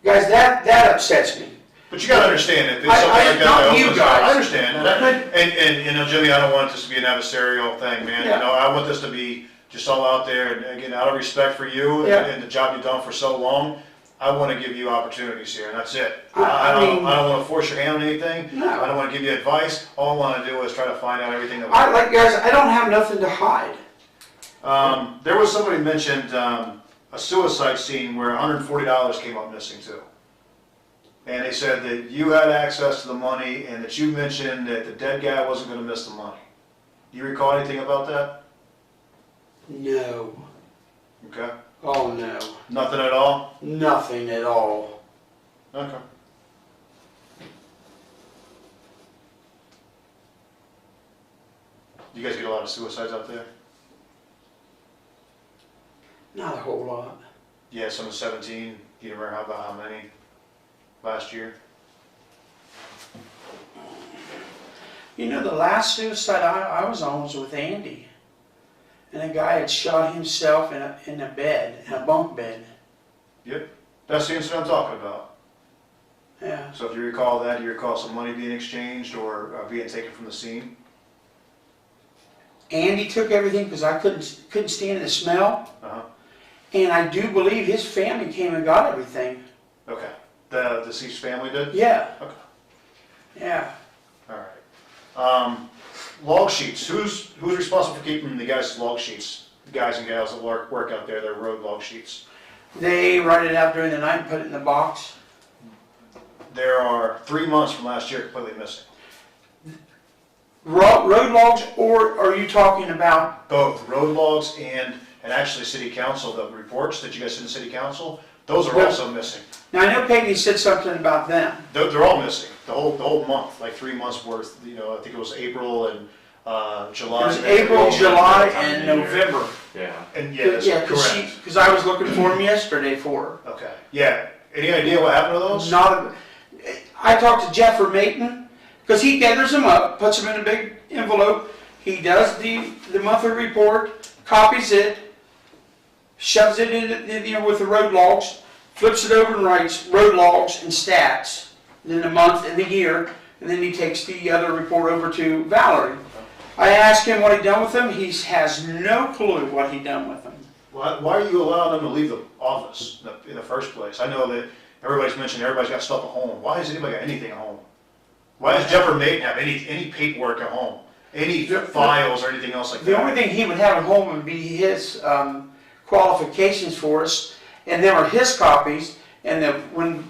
Guys, that upsets me. But you gotta understand that. Not you guys. I understand, and you know, Jimmy, I don't want this to be an adversarial thing, man. Yeah. You know, I want this to be just all out there, and again, out of respect for you Yeah. and the job you've done for so long, I want to give you opportunities here, and that's it. I don't mean- want to force your hand on anything. No. I don't want to give you advice. All I want to do is try to find out everything that. Guys, I don't have nothing to hide. There was somebody mentioned a suicide scene where $140 came up missing too. And they said that you had access to the money and that you mentioned that the dead guy wasn't going to miss the money. Do you recall anything about that? No. Okay. Oh, no. Nothing at all? Nothing at all. Okay. You guys get a lot of suicides out there? Not a whole lot. Yeah, some of 17. Do you remember how many last year? You know, the last suicide I was on was with Andy. And a guy had shot himself in a bed, in a bunk bed. Yep. That's the incident I'm talking about. Yeah. So if you recall that, do you recall some money being exchanged or being taken from the scene? Andy took everything because I couldn't stand the smell. Uh-huh. And I do believe his family came and got everything. Okay. The deceased family did? Yeah. Okay. Yeah. All right. Log sheets. Who's responsible for keeping the guys' log sheets? The guys and gals that work out there, their road log sheets. They write it out during the night and put it in the box. There are 3 months from last year completely missing. Road logs, or are you talking about? Both road logs and actually city council, the reports that you guys send to city council, those are also missing. Now I know Peggy said something about them. They're all missing. The whole month, like 3 months worth. You know, I think it was April and July. It was April, July, and November. Yeah. And yeah, that's correct. Because I was looking for them yesterday for her. Okay. Yeah. Any idea what happened to those? I talked to Jeff Mayton, because he gathers them up, puts them in a big envelope. He does the monthly report, copies it, shoves it in with the road logs, flips it over and writes road logs and stats, then the month and the year, and then he takes the other report over to Valerie. I asked him what he done with them. He has no clue what he done with them. Why are you allowing them to leave the office in the first place? I know that everybody's mentioned everybody's got stuff at home. Why has anybody got anything at home? Why does Jeff Mayton have any paperwork at home? Any files or anything else like that? The only thing he would have at home would be his qualifications for us, and them are his copies. And when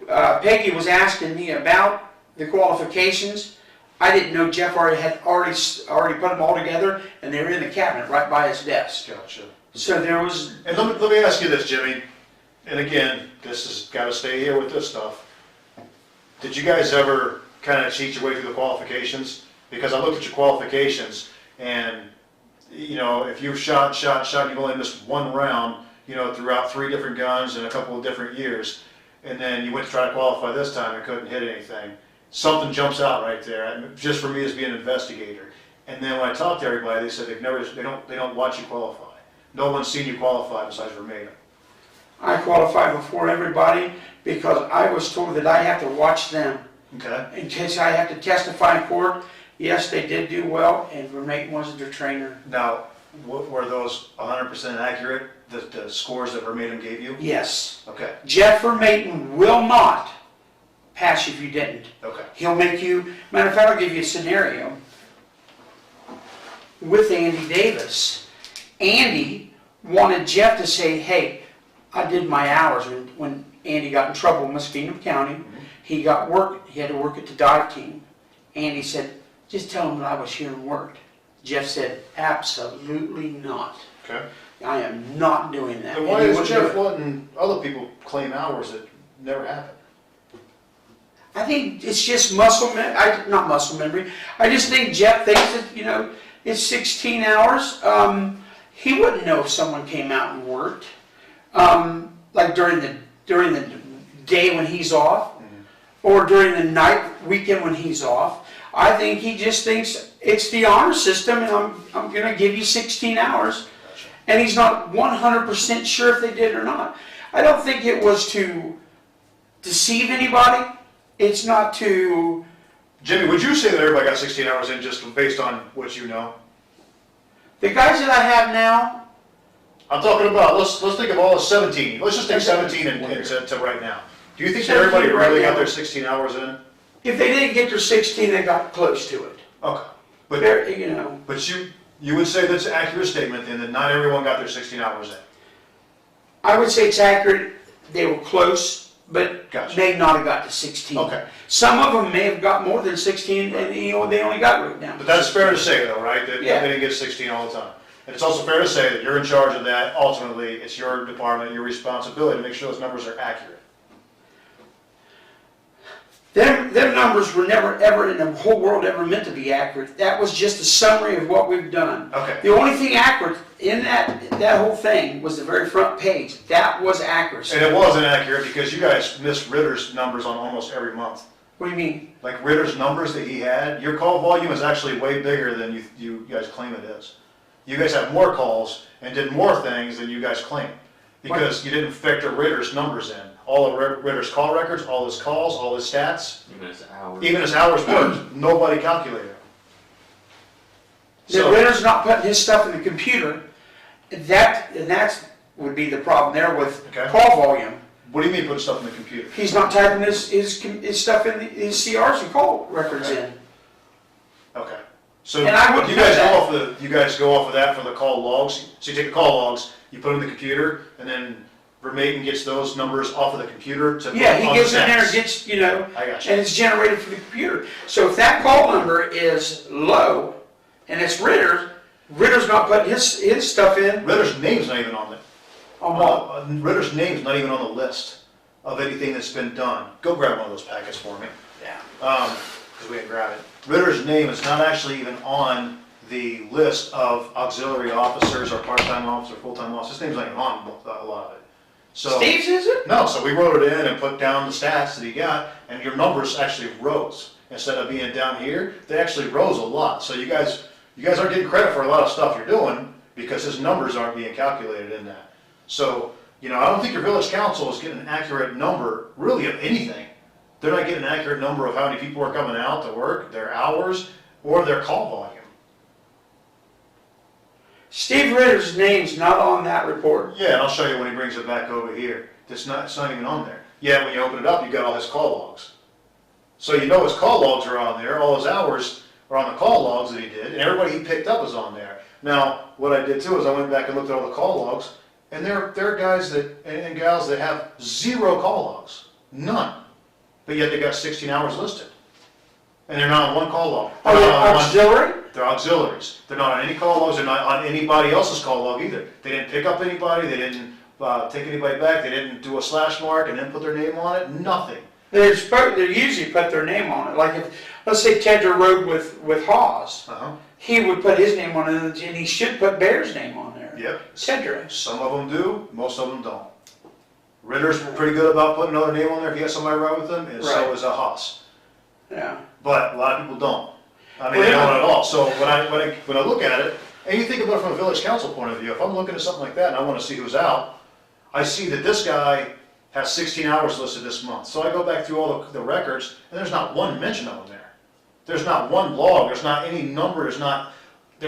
Peggy was asking me about the qualifications, I didn't know Jeff had already put them all together, and they were in the cabinet right by his desk. Gotcha. So there was. And let me ask you this, Jimmy. And again, this has got to stay here with this stuff. Did you guys ever kind of cheat your way through the qualifications? Because I looked at your qualifications, and you know, if you've shot, and you've only missed one round, you know, throughout 3 different guns in a couple of different years, and then you went to try to qualify this time and couldn't hit anything, something jumps out right there. Just for me as being an investigator. And then when I talked to everybody, they said they don't watch you qualify. No one's seen you qualify besides Vermeda. I qualified before everybody because I was told that I have to watch them. Okay. In case I have to testify in court. Yes, they did do well, and Vermeda wasn't their trainer. Now, were those 100% accurate, the scores that Vermeda gave you? Yes. Okay. Jeff Mayton will not pass you if you didn't. Okay. He'll make you, matter of fact, I'll give you a scenario with Andy Davis. Andy wanted Jeff to say, hey, I did my hours. When Andy got in trouble in Muskegon County, he had to work at the dive team. Andy said, just tell him that I was here and worked. Jeff said, absolutely not. Okay. I am not doing that. Then why is Jeff letting other people claim hours that never happened? I think it's just not muscle memory. I just think Jeff thinks that, you know, it's 16 hours. He wouldn't know if someone came out and worked. like during the day when he's off, or during the night weekend when he's off. I think he just thinks it's the honor system, and I'm going to give you 16 hours, and he's not 100% sure if they did or not. I don't think it was to deceive anybody. It's not to. Jimmy, would you say that everybody got 16 hours in just based on what you know? The guys that I have now. I'm talking about, let's think of all the 17. Let's just take 17 and to right now. Do you think that everybody really got their 16 hours in? If they didn't get their 16, they got close to it. Okay. But you know. But you would say that's an accurate statement then, that not everyone got their 16 hours in? I would say it's accurate. They were close, but Gotcha. may not have got to 16. Okay. Some of them may have got more than 16, and they only got right down. But that's fair to say though, right? That Yeah. they didn't get 16 all the time. And it's also fair to say that you're in charge of that. Ultimately, it's your department, your responsibility to make sure those numbers are accurate. Them numbers were never, ever in the whole world ever meant to be accurate. That was just a summary of what we've done. Okay. The only thing accurate in that whole thing was the very front page. That was accuracy. And it wasn't accurate because you guys missed Ritter's numbers on almost every month. What do you mean? Like Ritter's numbers that he had, your call volume is actually way bigger than you guys claim it is. You guys have more calls and did more things than you guys claim because you didn't factor Ritter's numbers in. All of Ritter's call records, all his calls, all his stats, even his hours worked, nobody calculated it. The Ritter's not putting his stuff in the computer. That would be the problem there with call volume. What do you mean put stuff in the computer? He's not typing his stuff in his CRs and call records in. Okay. So And I wouldn't you know guys that. you guys go off of that for the call logs. So you take the call logs, you put them in the computer, and then Vermaiden gets those numbers off of the computer to put Yeah, he on gets the in there and stats. gets, you know, I got you. and it's generated for the computer. So if that call number is low and it's Ritter's not putting his stuff in. Ritter's name's not even on it. On what? Ritter's name's not even on the list of anything that's been done. Go grab one of those packets for me. Yeah. Because we didn't grab it. Ritter's name is not actually even on the list of auxiliary officers or part-time officers or full-time officers. His name's not even on a lot of it. So, Steve's, is it? No, so we wrote it in and put down the stats that he got, and your numbers actually rose. Instead of being down here, they actually rose a lot. So you guys aren't getting credit for a lot of stuff you're doing because his numbers aren't being calculated in that. So, you know, I don't think your village council is getting an accurate number, really, of anything. They're not getting an accurate number of how many people are coming out to work, their hours, or their call volume. Steve Ritter's name's not on that report. Yeah, and I'll show you when he brings it back over here. It's not even on there. Yeah, when you open it up, you got all his call logs. So you know his call logs are on there, all his hours are on the call logs that he did, and everybody he picked up is on there. Now, what I did too is I went back and looked at all the call logs, and there are guys and gals that have 0 call logs. None. But yet they got 16 hours listed. And they're not on one call log. Are they auxiliary? They're auxiliaries. They're not on any call logs. They're not on anybody else's call log either. They didn't pick up anybody. They didn't take anybody back. They didn't do a slash mark and then put their name on it. Nothing. They usually put their name on it. Like if, let's say Tedra rode with Hawes, he would put his name on it, and he should put Bear's name on there. Yep. Tedra. Some of them do. Most of them don't. Ritter's pretty good about putting another name on there if he has somebody ride with him, and so is a Haas. Yeah. But a lot of people don't. I mean, they don't at all. So when I look at it, and you think about it from a village council point of view, if I'm looking at something like that and I want to see who's out, I see that this guy has 16 hours listed this month. So I go back through all the records, and there's not one mention of him there. There's not one log. There's not any number. There's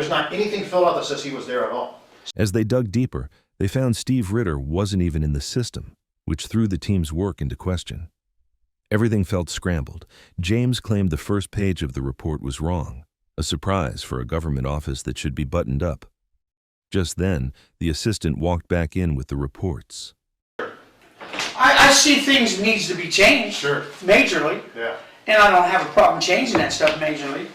not anything filled out that says he was there at all. As they dug deeper, they found Steve Ritter wasn't even in the system, which threw the team's work into question. Everything felt scrambled. James claimed the first page of the report was wrong, a surprise for a government office that should be buttoned up. Just then, the assistant walked back in with the reports. I see things needs to be changed. Sure. Majorly. Yeah. And I don't have a problem changing that stuff majorly.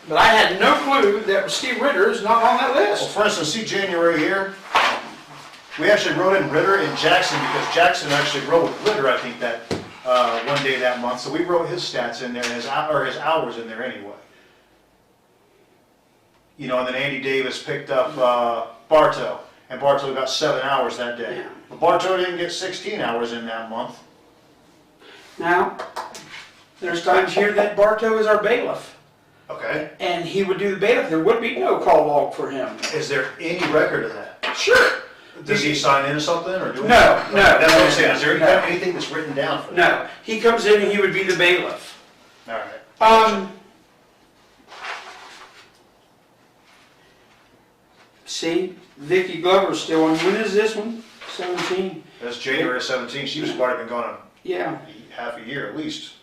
But I had no clue that Steve Ritter is not on that Well, list. for instance, see January here? We actually wrote in Ritter and Jackson because Jackson actually wrote with Ritter, I think, that one day that month. So we wrote his stats in there and his hours in there anyway. You know, and then Andy Davis picked up Bartow. and Bartow got 7 hours that day. Yeah. But Bartow didn't get 16 hours in that month. Now, there's times here that Bartow is our bailiff, Okay. and he would do the bailiff. There would be no call log for him. Is there any record of that? Sure. Does he sign into something or do anything? No, no. That's what I'm saying. Is there No. anything that's written down for that? No, he comes in and he would be the bailiff. All right. See, Vicky Glover's still on. When is this one? 17. That's January 17th. She was probably been gone Yeah. half a year at least.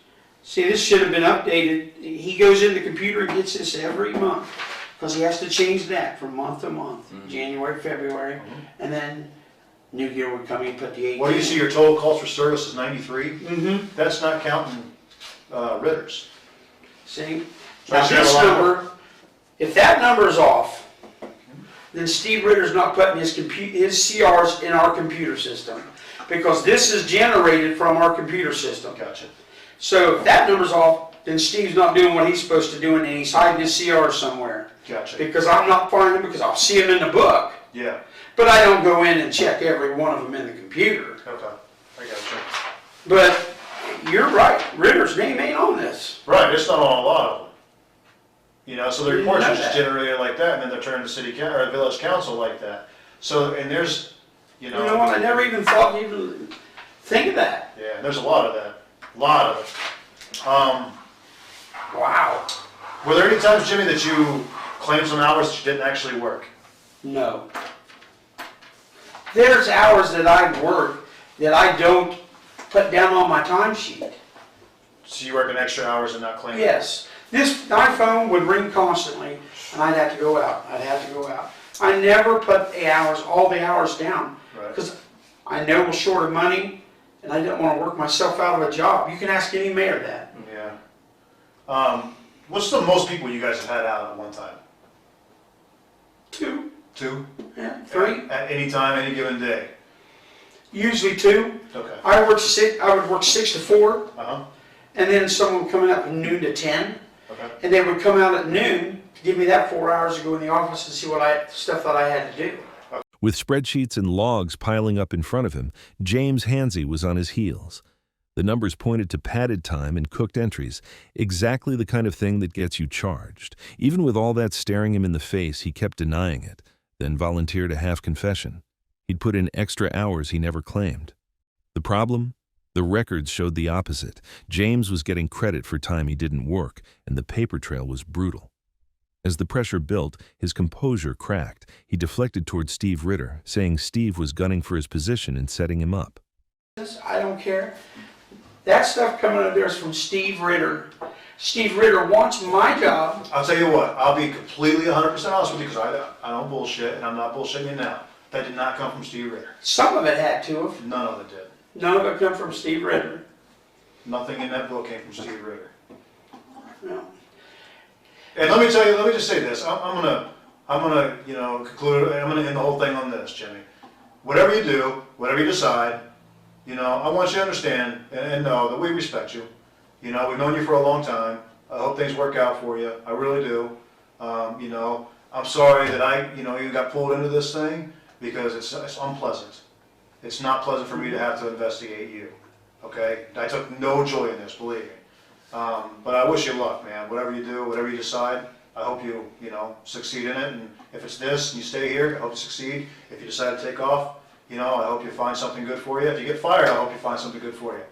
See, this should have been updated. He goes in the computer and gets this every month because he has to change that from month to month. January, February, and then New Year would come in, put the 18. Well, you see your total calls for service is 93. Mm-hmm. That's not counting Ritters. See? So Now is there this a lot of- number, if that number's off, then Steve Ritter's not putting his CRs in our computer system because this is generated from our computer system. Gotcha. So if that number's off, then Steve's not doing what he's supposed to do and he's hiding his CRs somewhere. Gotcha. Because I'm not finding them because I'll see them in the book. Yeah. But I don't go in and check every one of them in the computer. Okay. I gotcha. But you're right, Ritter's name ain't on this. Right. It's not on a lot of them. You know, so the Didn't reports know are just that. generated like that, and then they're turned to city council or village council like that. So, and there's, You know what, I never even thought to even think of that. yeah, there's a lot of that. A lot of it. Wow. Were there any times, Jimmy, that you claimed some hours that you didn't actually work? No. There's hours that I work that I don't put down on my timesheet. So you work an extra hours and not claim? Yes. My phone would ring constantly, and I'd have to go out. I never put the hours, all the hours down, Right. because I know we're short of money, and I don't want to work myself out of a job. You can ask any mayor that. Yeah. What's the most people you guys have had out at one time? 2, 2? yeah, 3, At any time, any given day? usually 2. Okay. I would work 6 to 4, Uh-huh. and then someone coming up from noon to 10, Okay. and they would come out at noon to give me that 4 hours to go in the office and see stuff that I had to do. With spreadsheets and logs piling up in front of him, James Hanzey was on his heels. The numbers pointed to padded time and cooked entries, exactly the kind of thing that gets you charged. Even with all that staring him in the face, he kept denying it, then volunteered a half confession. He'd put in extra hours he never claimed. The problem? The records showed the opposite. James was getting credit for time he didn't work, and the paper trail was brutal. As the pressure built, his composure cracked. He deflected toward Steve Ritter, saying Steve was gunning for his position and setting him up. I don't care. That stuff coming up there is from Steve Ritter. Steve Ritter wants my job. I'll tell you what, I'll be completely 100% honest with you because I don't bullshit, and I'm not bullshitting you now. That did not come from Steve Ritter. Some of it had to have. None of it did. None of it come from Steve Ritter. Nothing in that book came from Steve Ritter. No. And let me just say this. I'm gonna, conclude. I'm gonna end the whole thing on this, Jimmy. Whatever you do, whatever you decide, I want you to understand and know that we respect you. We've known you for a long time. I hope things work out for you. I really do. I'm sorry that you got pulled into this thing because it's unpleasant. It's not pleasant for me to have to investigate you. Okay? I took no joy in this, believe me. But I wish you luck, man. Whatever you do, whatever you decide, I hope you succeed in it. And if it's this and you stay here, I hope you succeed. If you decide to take off, I hope you find something good for you. If you get fired, I hope you find something good for you.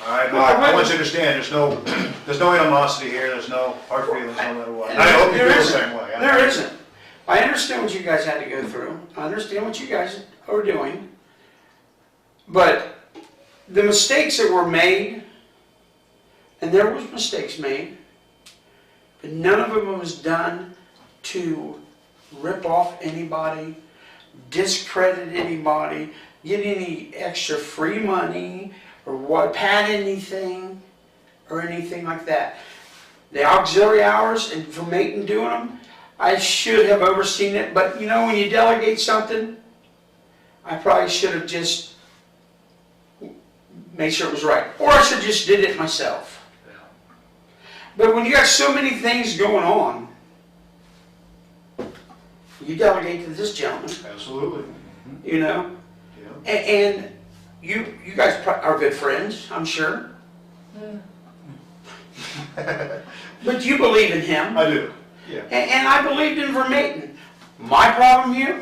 All right? But I want you to understand, there's no animosity here. There's no hard feelings, no matter what. And I hope you feel the same way. There isn't. I understand what you guys had to go through. I understand what you guys are doing. But the mistakes that were made, and there was mistakes made, but none of them was done to rip off anybody, discredit anybody, get any extra free money, or pad anything, or anything like that. The auxiliary hours and for Maton doing them, I should have overseen it, but when you delegate something, I probably should have just made sure it was right. Or I should have just did it myself. But when you got so many things going on, you delegate to this gentleman. Absolutely. you know? Yeah. And you guys are good friends, I'm sure. But you believe in him. I do, yeah. And I believed in Vermaten. My problem here,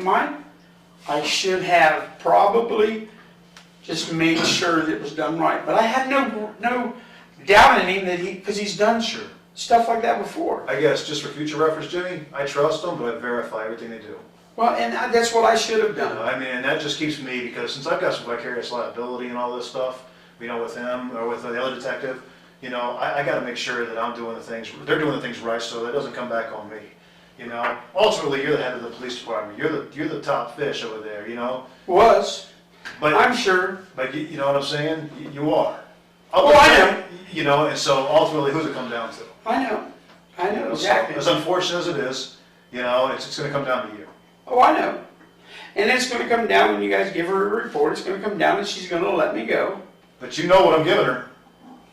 I should have probably just made sure that it was done right. But I had no doubt in him that because he's done stuff like that before. I guess just for future reference, Jimmy, I trust them, but I verify everything they do. Well, and that's what I should have done. I mean, and that just keeps me, because since I've got some vicarious liability and all this stuff, with him or with the other detective, I got to make sure that I'm doing they're doing the things right, so that doesn't come back on me. Ultimately, you're the head of the police department. You're the top fish over there. Was, but I'm sure. But you know what I'm saying? You are. Oh, I know. And so ultimately, who's it come down to? I know exactly. So, as unfortunate as it is, it's going to come down to you. Oh, I know. And it's going to come down when you guys give her a report. It's going to come down and she's going to let me go. But you know what I'm giving her.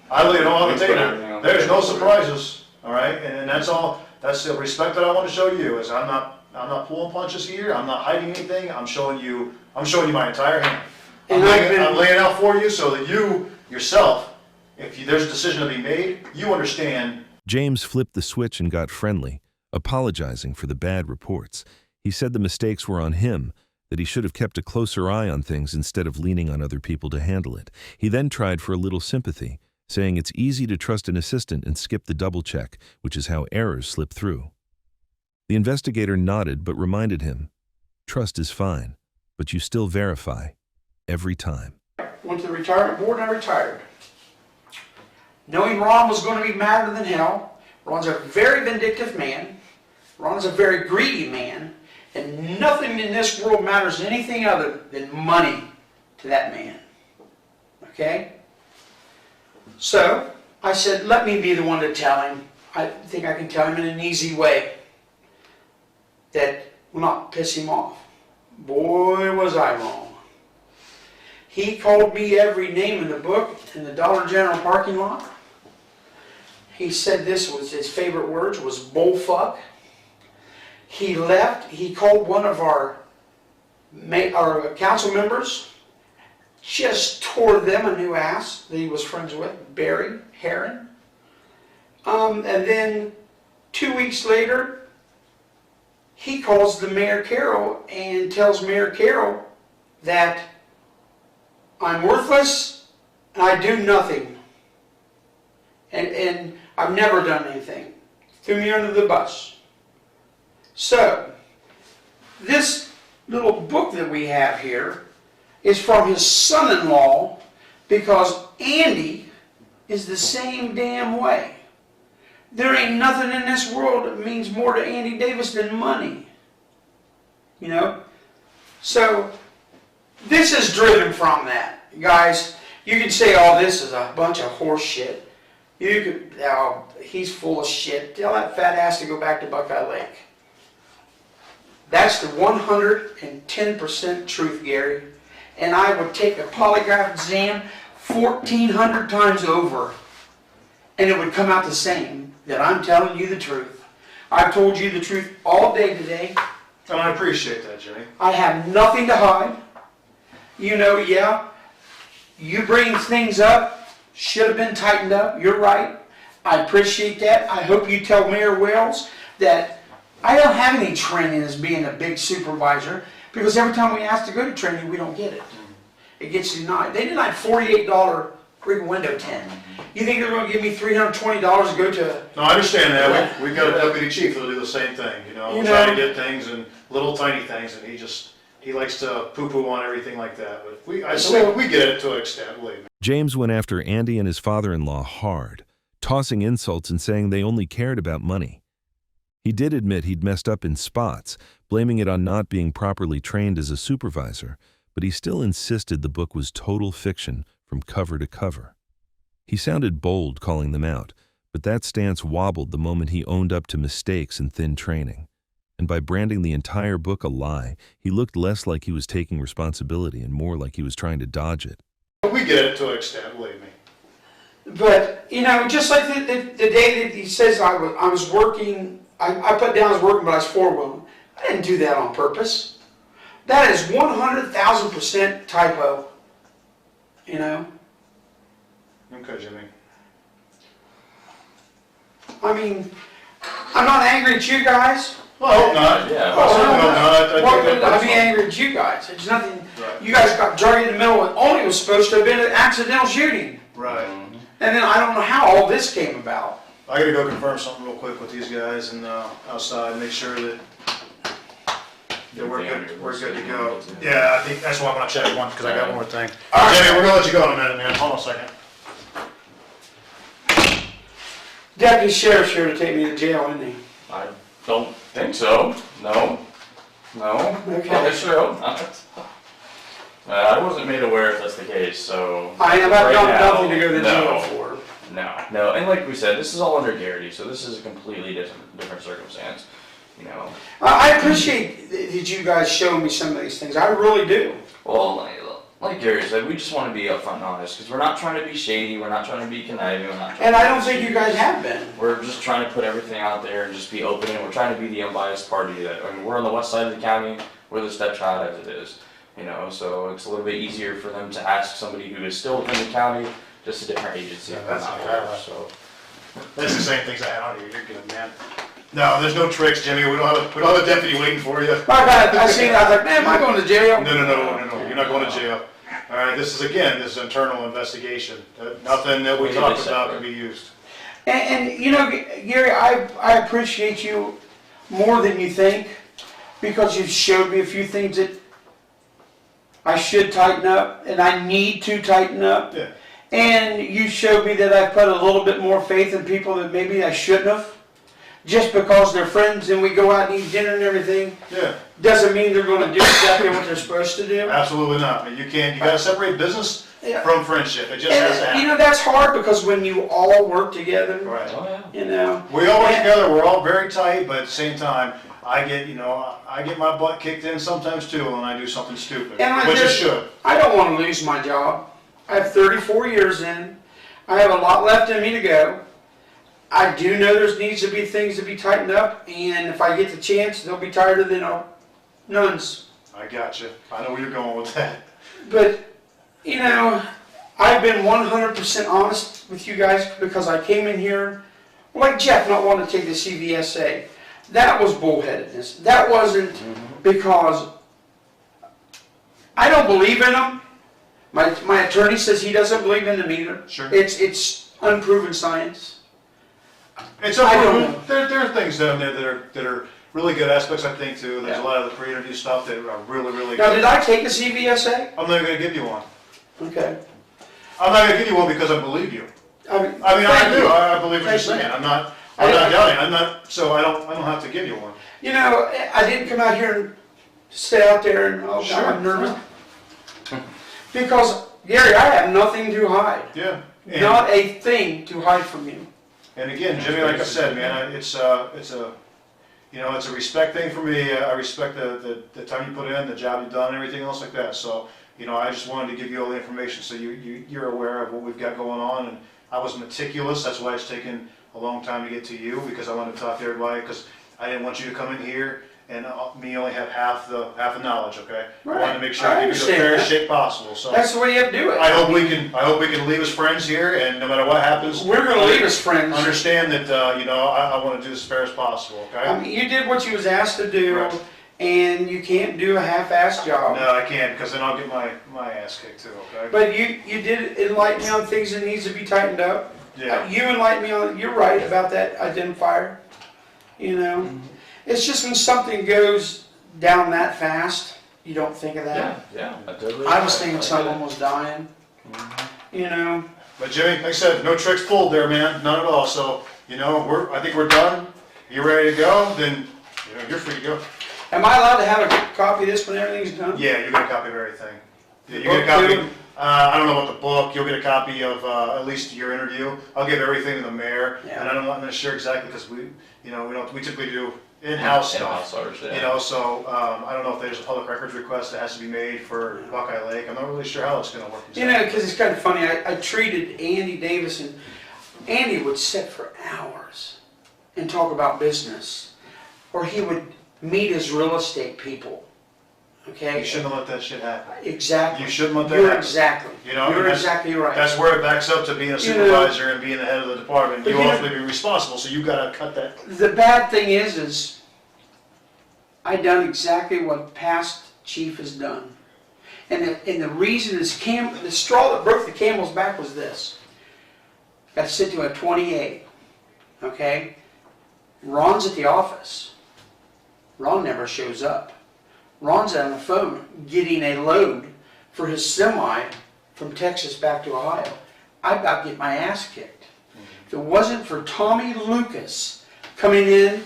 I lay it all on the We put everything table. on There's the no table. surprises, all right? And that's all. That's the respect that I want to show you. Is I'm not pulling punches here. I'm not hiding anything. I'm showing you my entire hand. I'm laying out for you so that you yourself, if there's a decision to be made, you understand. James flipped the switch and got friendly, apologizing for the bad reports. He said the mistakes were on him, that he should have kept a closer eye on things instead of leaning on other people to handle it. He then tried for a little sympathy, saying it's easy to trust an assistant and skip the double check, which is how errors slip through. The investigator nodded but reminded him, trust is fine, but you still verify, every time. Went to the retirement board and I retired. Knowing Ron was going to be madder than hell. Ron's a very vindictive man. Ron's a very greedy man. And nothing in this world matters anything other than money to that man. Okay? So, I said, let me be the one to tell him. I think I can tell him in an easy way that will not piss him off. Boy, was I wrong. He called me every name in the book in the Dollar General parking lot. He said this was his favorite words, was bullfuck. He left. He called one of our council members, just tore them a new ass that he was friends with, Barry Heron. And then 2 weeks later, he calls the Mayor Carroll and tells Mayor Carroll that I'm worthless and I do nothing. And I've never done anything. Threw me under the bus. So, this little book that we have here is from his son-in-law because Andy is the same damn way. There ain't nothing in this world that means more to Andy Davis than money. So, this is driven from that. Guys, you can say, oh, this is a bunch of horse shit. You could, oh, he's full of shit. Tell that fat ass to go back to Buckeye Lake. That's the 110% truth, Gary. And I would take a polygraph exam 1,400 times over, and it would come out the same, that I'm telling you the truth. I've told you the truth all day today. And I appreciate that, Jimmy. I have nothing to hide. Yeah, you bring things up, should have been tightened up, you're right. I appreciate that. I hope you tell Mayor Wells that I don't have any training as being a big supervisor, because every time we ask to go to training, we don't get it. It gets denied. They denied $48 freaking window tint. You think they're going to give me $320 to go to? No, I understand that. We've got a deputy chief that'll do the same thing. Trying to get things and little tiny things, and he likes to poo-poo on everything like that. But we get it to an extent, believe me. James went after Andy and his father-in-law hard, tossing insults and saying they only cared about money. He did admit he'd messed up in spots, blaming it on not being properly trained as a supervisor, but he still insisted the book was total fiction from cover to cover. He sounded bold calling them out, but that stance wobbled the moment he owned up to mistakes and thin training. And by branding the entire book a lie, he looked less like he was taking responsibility and more like he was trying to dodge it. We get it to an extent, believe me. But, just like the day that he says I was working, I put down I was working, but I was four-wheeling. I didn't do that on purpose. That is 100,000% typo. You know? Okay, Jimmy. I mean, I'm not angry at you guys. Well, I hope not. Yeah. I certainly hope not. Why think would I be that's angry at you guys? It's nothing. Right. You guys got dragged in the middle of only was supposed to have been an accidental shooting. right. And then I don't know how all this came about. I gotta go confirm something real quick with these guys and outside, make sure that we're good to go. Yeah, I think that's why I'm gonna check one, because I got one more thing. All right. Jimmy, we're gonna let you go in a minute, man. Hold on a second. Deputy Sheriff's here to take me to jail, isn't he? I don't think so. No. Okay. I sure hope not. I wasn't made aware if that's the case, so. I have right done now, nothing to go to jail no. for. No, and like we said, this is all under Garrity, so this is a completely different circumstance, you know. I appreciate that you guys show me some of these things. I really do. Well, like Gary said, we just want to be upfront and honest, because we're not trying to be shady, we're not trying to be conniving, we're not trying And to I be don't think you guys have been. We're just trying to put everything out there and just be open, and we're trying to be the unbiased party that, I mean, we're on the west side of the county, we're the stepchild as it is, you know, so it's a little bit easier for them to ask somebody who is still within the county, just a different agency. Yeah, that's not okay. ours, so. That's the same things I had on you. You're good, man. No, there's no tricks, Jimmy. We don't have a deputy waiting for you. My God, I seen it, I was like, man, am I going to jail? No. You're not going to jail. All right, this is internal investigation. Nothing that we talk about can be used. And you know, Gary, I appreciate you more than you think, because you've showed me a few things that I should tighten up, and I need to tighten up. Yeah. And you showed me that I put a little bit more faith in people that maybe I shouldn't have. Just because they're friends and we go out and eat dinner and everything, Yeah. doesn't mean they're going to do exactly what they're supposed to do. Absolutely not. You gotta separate business Yeah. from friendship. It just has to And happen. you know, that's hard because when you all work together, Right. Oh, yeah. you know. We all work and- together, we're all very tight, but at the same time, I get my butt kicked in sometimes too when I do something stupid, And which it should. I don't want to lose my job. I have 34 years in. I have a lot left in me to go. I do know there needs to be things to be tightened up, and if I get the chance, they'll be tighter than nuns. I got you. I know where you're going with that. But, you know, I've been 100% honest with you guys because I came in here, like Jeff not wanting to take the CVSA. That was bullheadedness. That wasn't because I don't believe in them. My attorney says he doesn't believe in them either. Sure. It's unproven science. It's I don't unproven. There are things down there that are really good aspects, I think, too. There's a lot of the pre-interview stuff that are really, really Now, good. did I take a CVSA? I'm not going to give you one. Okay. I'm not going to give you one because I believe you. I mean, I thank do. you. I believe what you're Thank you. saying. I'm not doubting. I'm not. So I don't have to give you one. You know, I didn't come out here and stay out there and, oh, Sure. God, I'm nervous. Because, Gary, I have nothing to hide. Yeah. And, Not a thing to hide from you. and again, Jimmy, like I said, man, it's a respect thing for me. I respect the time you put in, the job you've done, and everything else like that. So, I just wanted to give you all the information so you're aware of what we've got going on. And I was meticulous. That's why it's taken a long time to get to you, because I wanted to talk to everybody, because I didn't want you to come in here and me only have half the knowledge. Okay. Right. I wanted to make sure I I give you the understand fairest that. shake possible. So That's the way you have to do it. I hope we can leave as friends here, and no matter what happens, We're going to leave as friends. understand that I want to do as fair as possible. Okay. I mean, you did what you was asked to do, Right. and you can't do a half-assed job. No, I can't, because then I'll get my ass kicked too. Okay. But you did enlighten me on things that needs to be tightened up. Yeah. You enlightened me on, you're right about that identifier. It's just when something goes down that fast, you don't think of that. Yeah, I totally. I was thinking I get someone it. was dying. But Jimmy, like I said, no tricks pulled there, man. None at all. So I think we're done. You ready to go? Then you're free to go. Am I allowed to have a copy of this when everything's done? Yeah, you get a copy of everything. Yeah, you get a Book copy. too? I don't know about the book. You'll get a copy of at least your interview. I'll give everything to the mayor, Yeah. and I'm not sure exactly because we typically do in-house In-house stuff. ours, yeah. So I don't know if there's a public records request that has to be made for Buckeye Lake. I'm not really sure how it's going to work. Because it's kind of funny. I treated Andy Davis, and Andy would sit for hours and talk about business, or he would meet his real estate people. okay? You shouldn't have let that shit happen. Exactly. You shouldn't let that You're happen. exactly. You know, You're that's- exactly right. That's where it backs up to being a supervisor and being the head of the department. But You you know- ultimately be responsible, so you gotta cut that. The bad thing is I done exactly what past chief has done. And the reason is the straw that broke the camel's back was this. Got sent to a 28, okay? Ron's at the office. Ron never shows up. Ron's on the phone getting a load for his semi from Texas back to Ohio. I about to get my ass kicked. If it wasn't for Tommy Lucas coming in,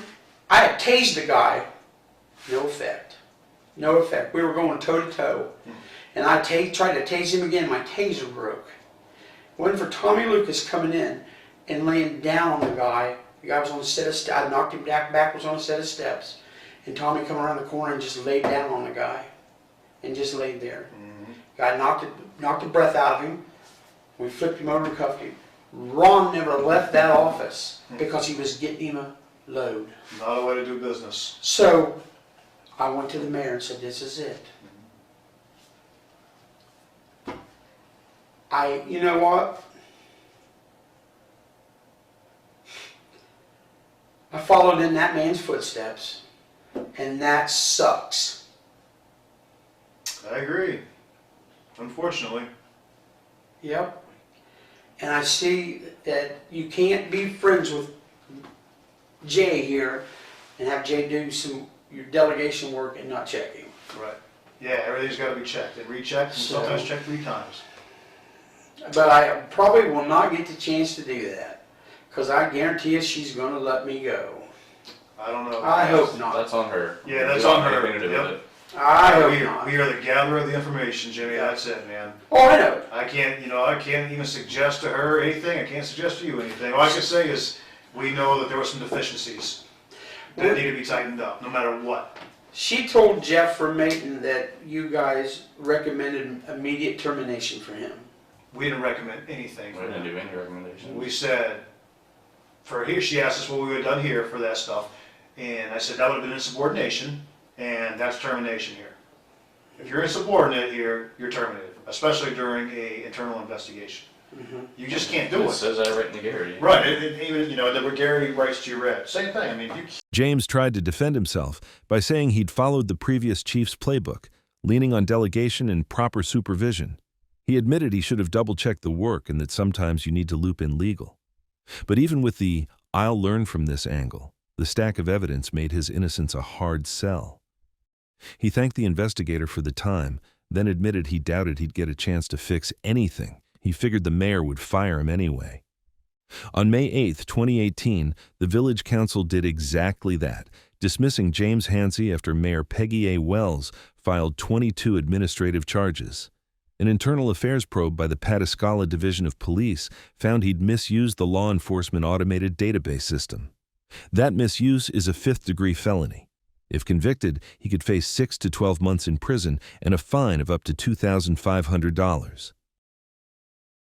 I had tased the guy. No effect. No effect. We were going toe to toe. And I tried to tase him again. My taser broke. It wasn't for Tommy Lucas coming in and laying down on the guy. The guy was on a set of steps. I knocked him back, was on a set of steps. And Tommy come around the corner and just laid down on the guy. And just laid there. Guy knocked the breath out of him. We flipped him over and cuffed him. Ron never left that office because he was getting him a load. Not a way to do business. So I went to the mayor and said, this is it. You know what? I followed in that man's footsteps, and that sucks. I agree. Unfortunately. Yep. And I see that you can't be friends with Jay here and have Jay do your delegation work and not check him. Right. Yeah, everything's gotta be checked and rechecked and sometimes checked 3 times. But I probably will not get the chance to do that, because I guarantee you she's going to let me go. I don't know. I hope not. That's on her. Yeah, that's We don't on have her. anything to do Yep. with it. I hope not. We are the gatherer of the information, Jimmy. That's it, man. Oh, I know. I can't even suggest to her anything. I can't suggest to you anything. All I can say is we know that there were some deficiencies that need to be tightened up, no matter what. She told Jeff from Mayton that you guys recommended immediate termination for him. We didn't recommend anything We for didn't them. do any recommendations. We said, for here, she asked us what we would have done here for that stuff. And I said that would have been insubordination, and that's termination here. If you're insubordinate here, you're terminated, especially during a internal investigation. You just can't do It it. says that right in the Gary. Right, even, that where Gary writes to your red. Same thing, I mean, you James tried to defend himself by saying he'd followed the previous chief's playbook, leaning on delegation and proper supervision. He admitted he should have double-checked the work and that sometimes you need to loop in legal. But even with the "I'll learn from this" angle, the stack of evidence made his innocence a hard sell. He thanked the investigator for the time, then admitted he doubted he'd get a chance to fix anything. He figured the mayor would fire him anyway. On May 8, 2018, the village council did exactly that, dismissing James Hanzey after Mayor Peggy A. Wells filed 22 administrative charges. An internal affairs probe by the Pataskala Division of Police found he'd misused the law enforcement automated database system. That misuse is a 5th-degree felony. If convicted, he could face 6 to 12 months in prison and a fine of up to $2,500.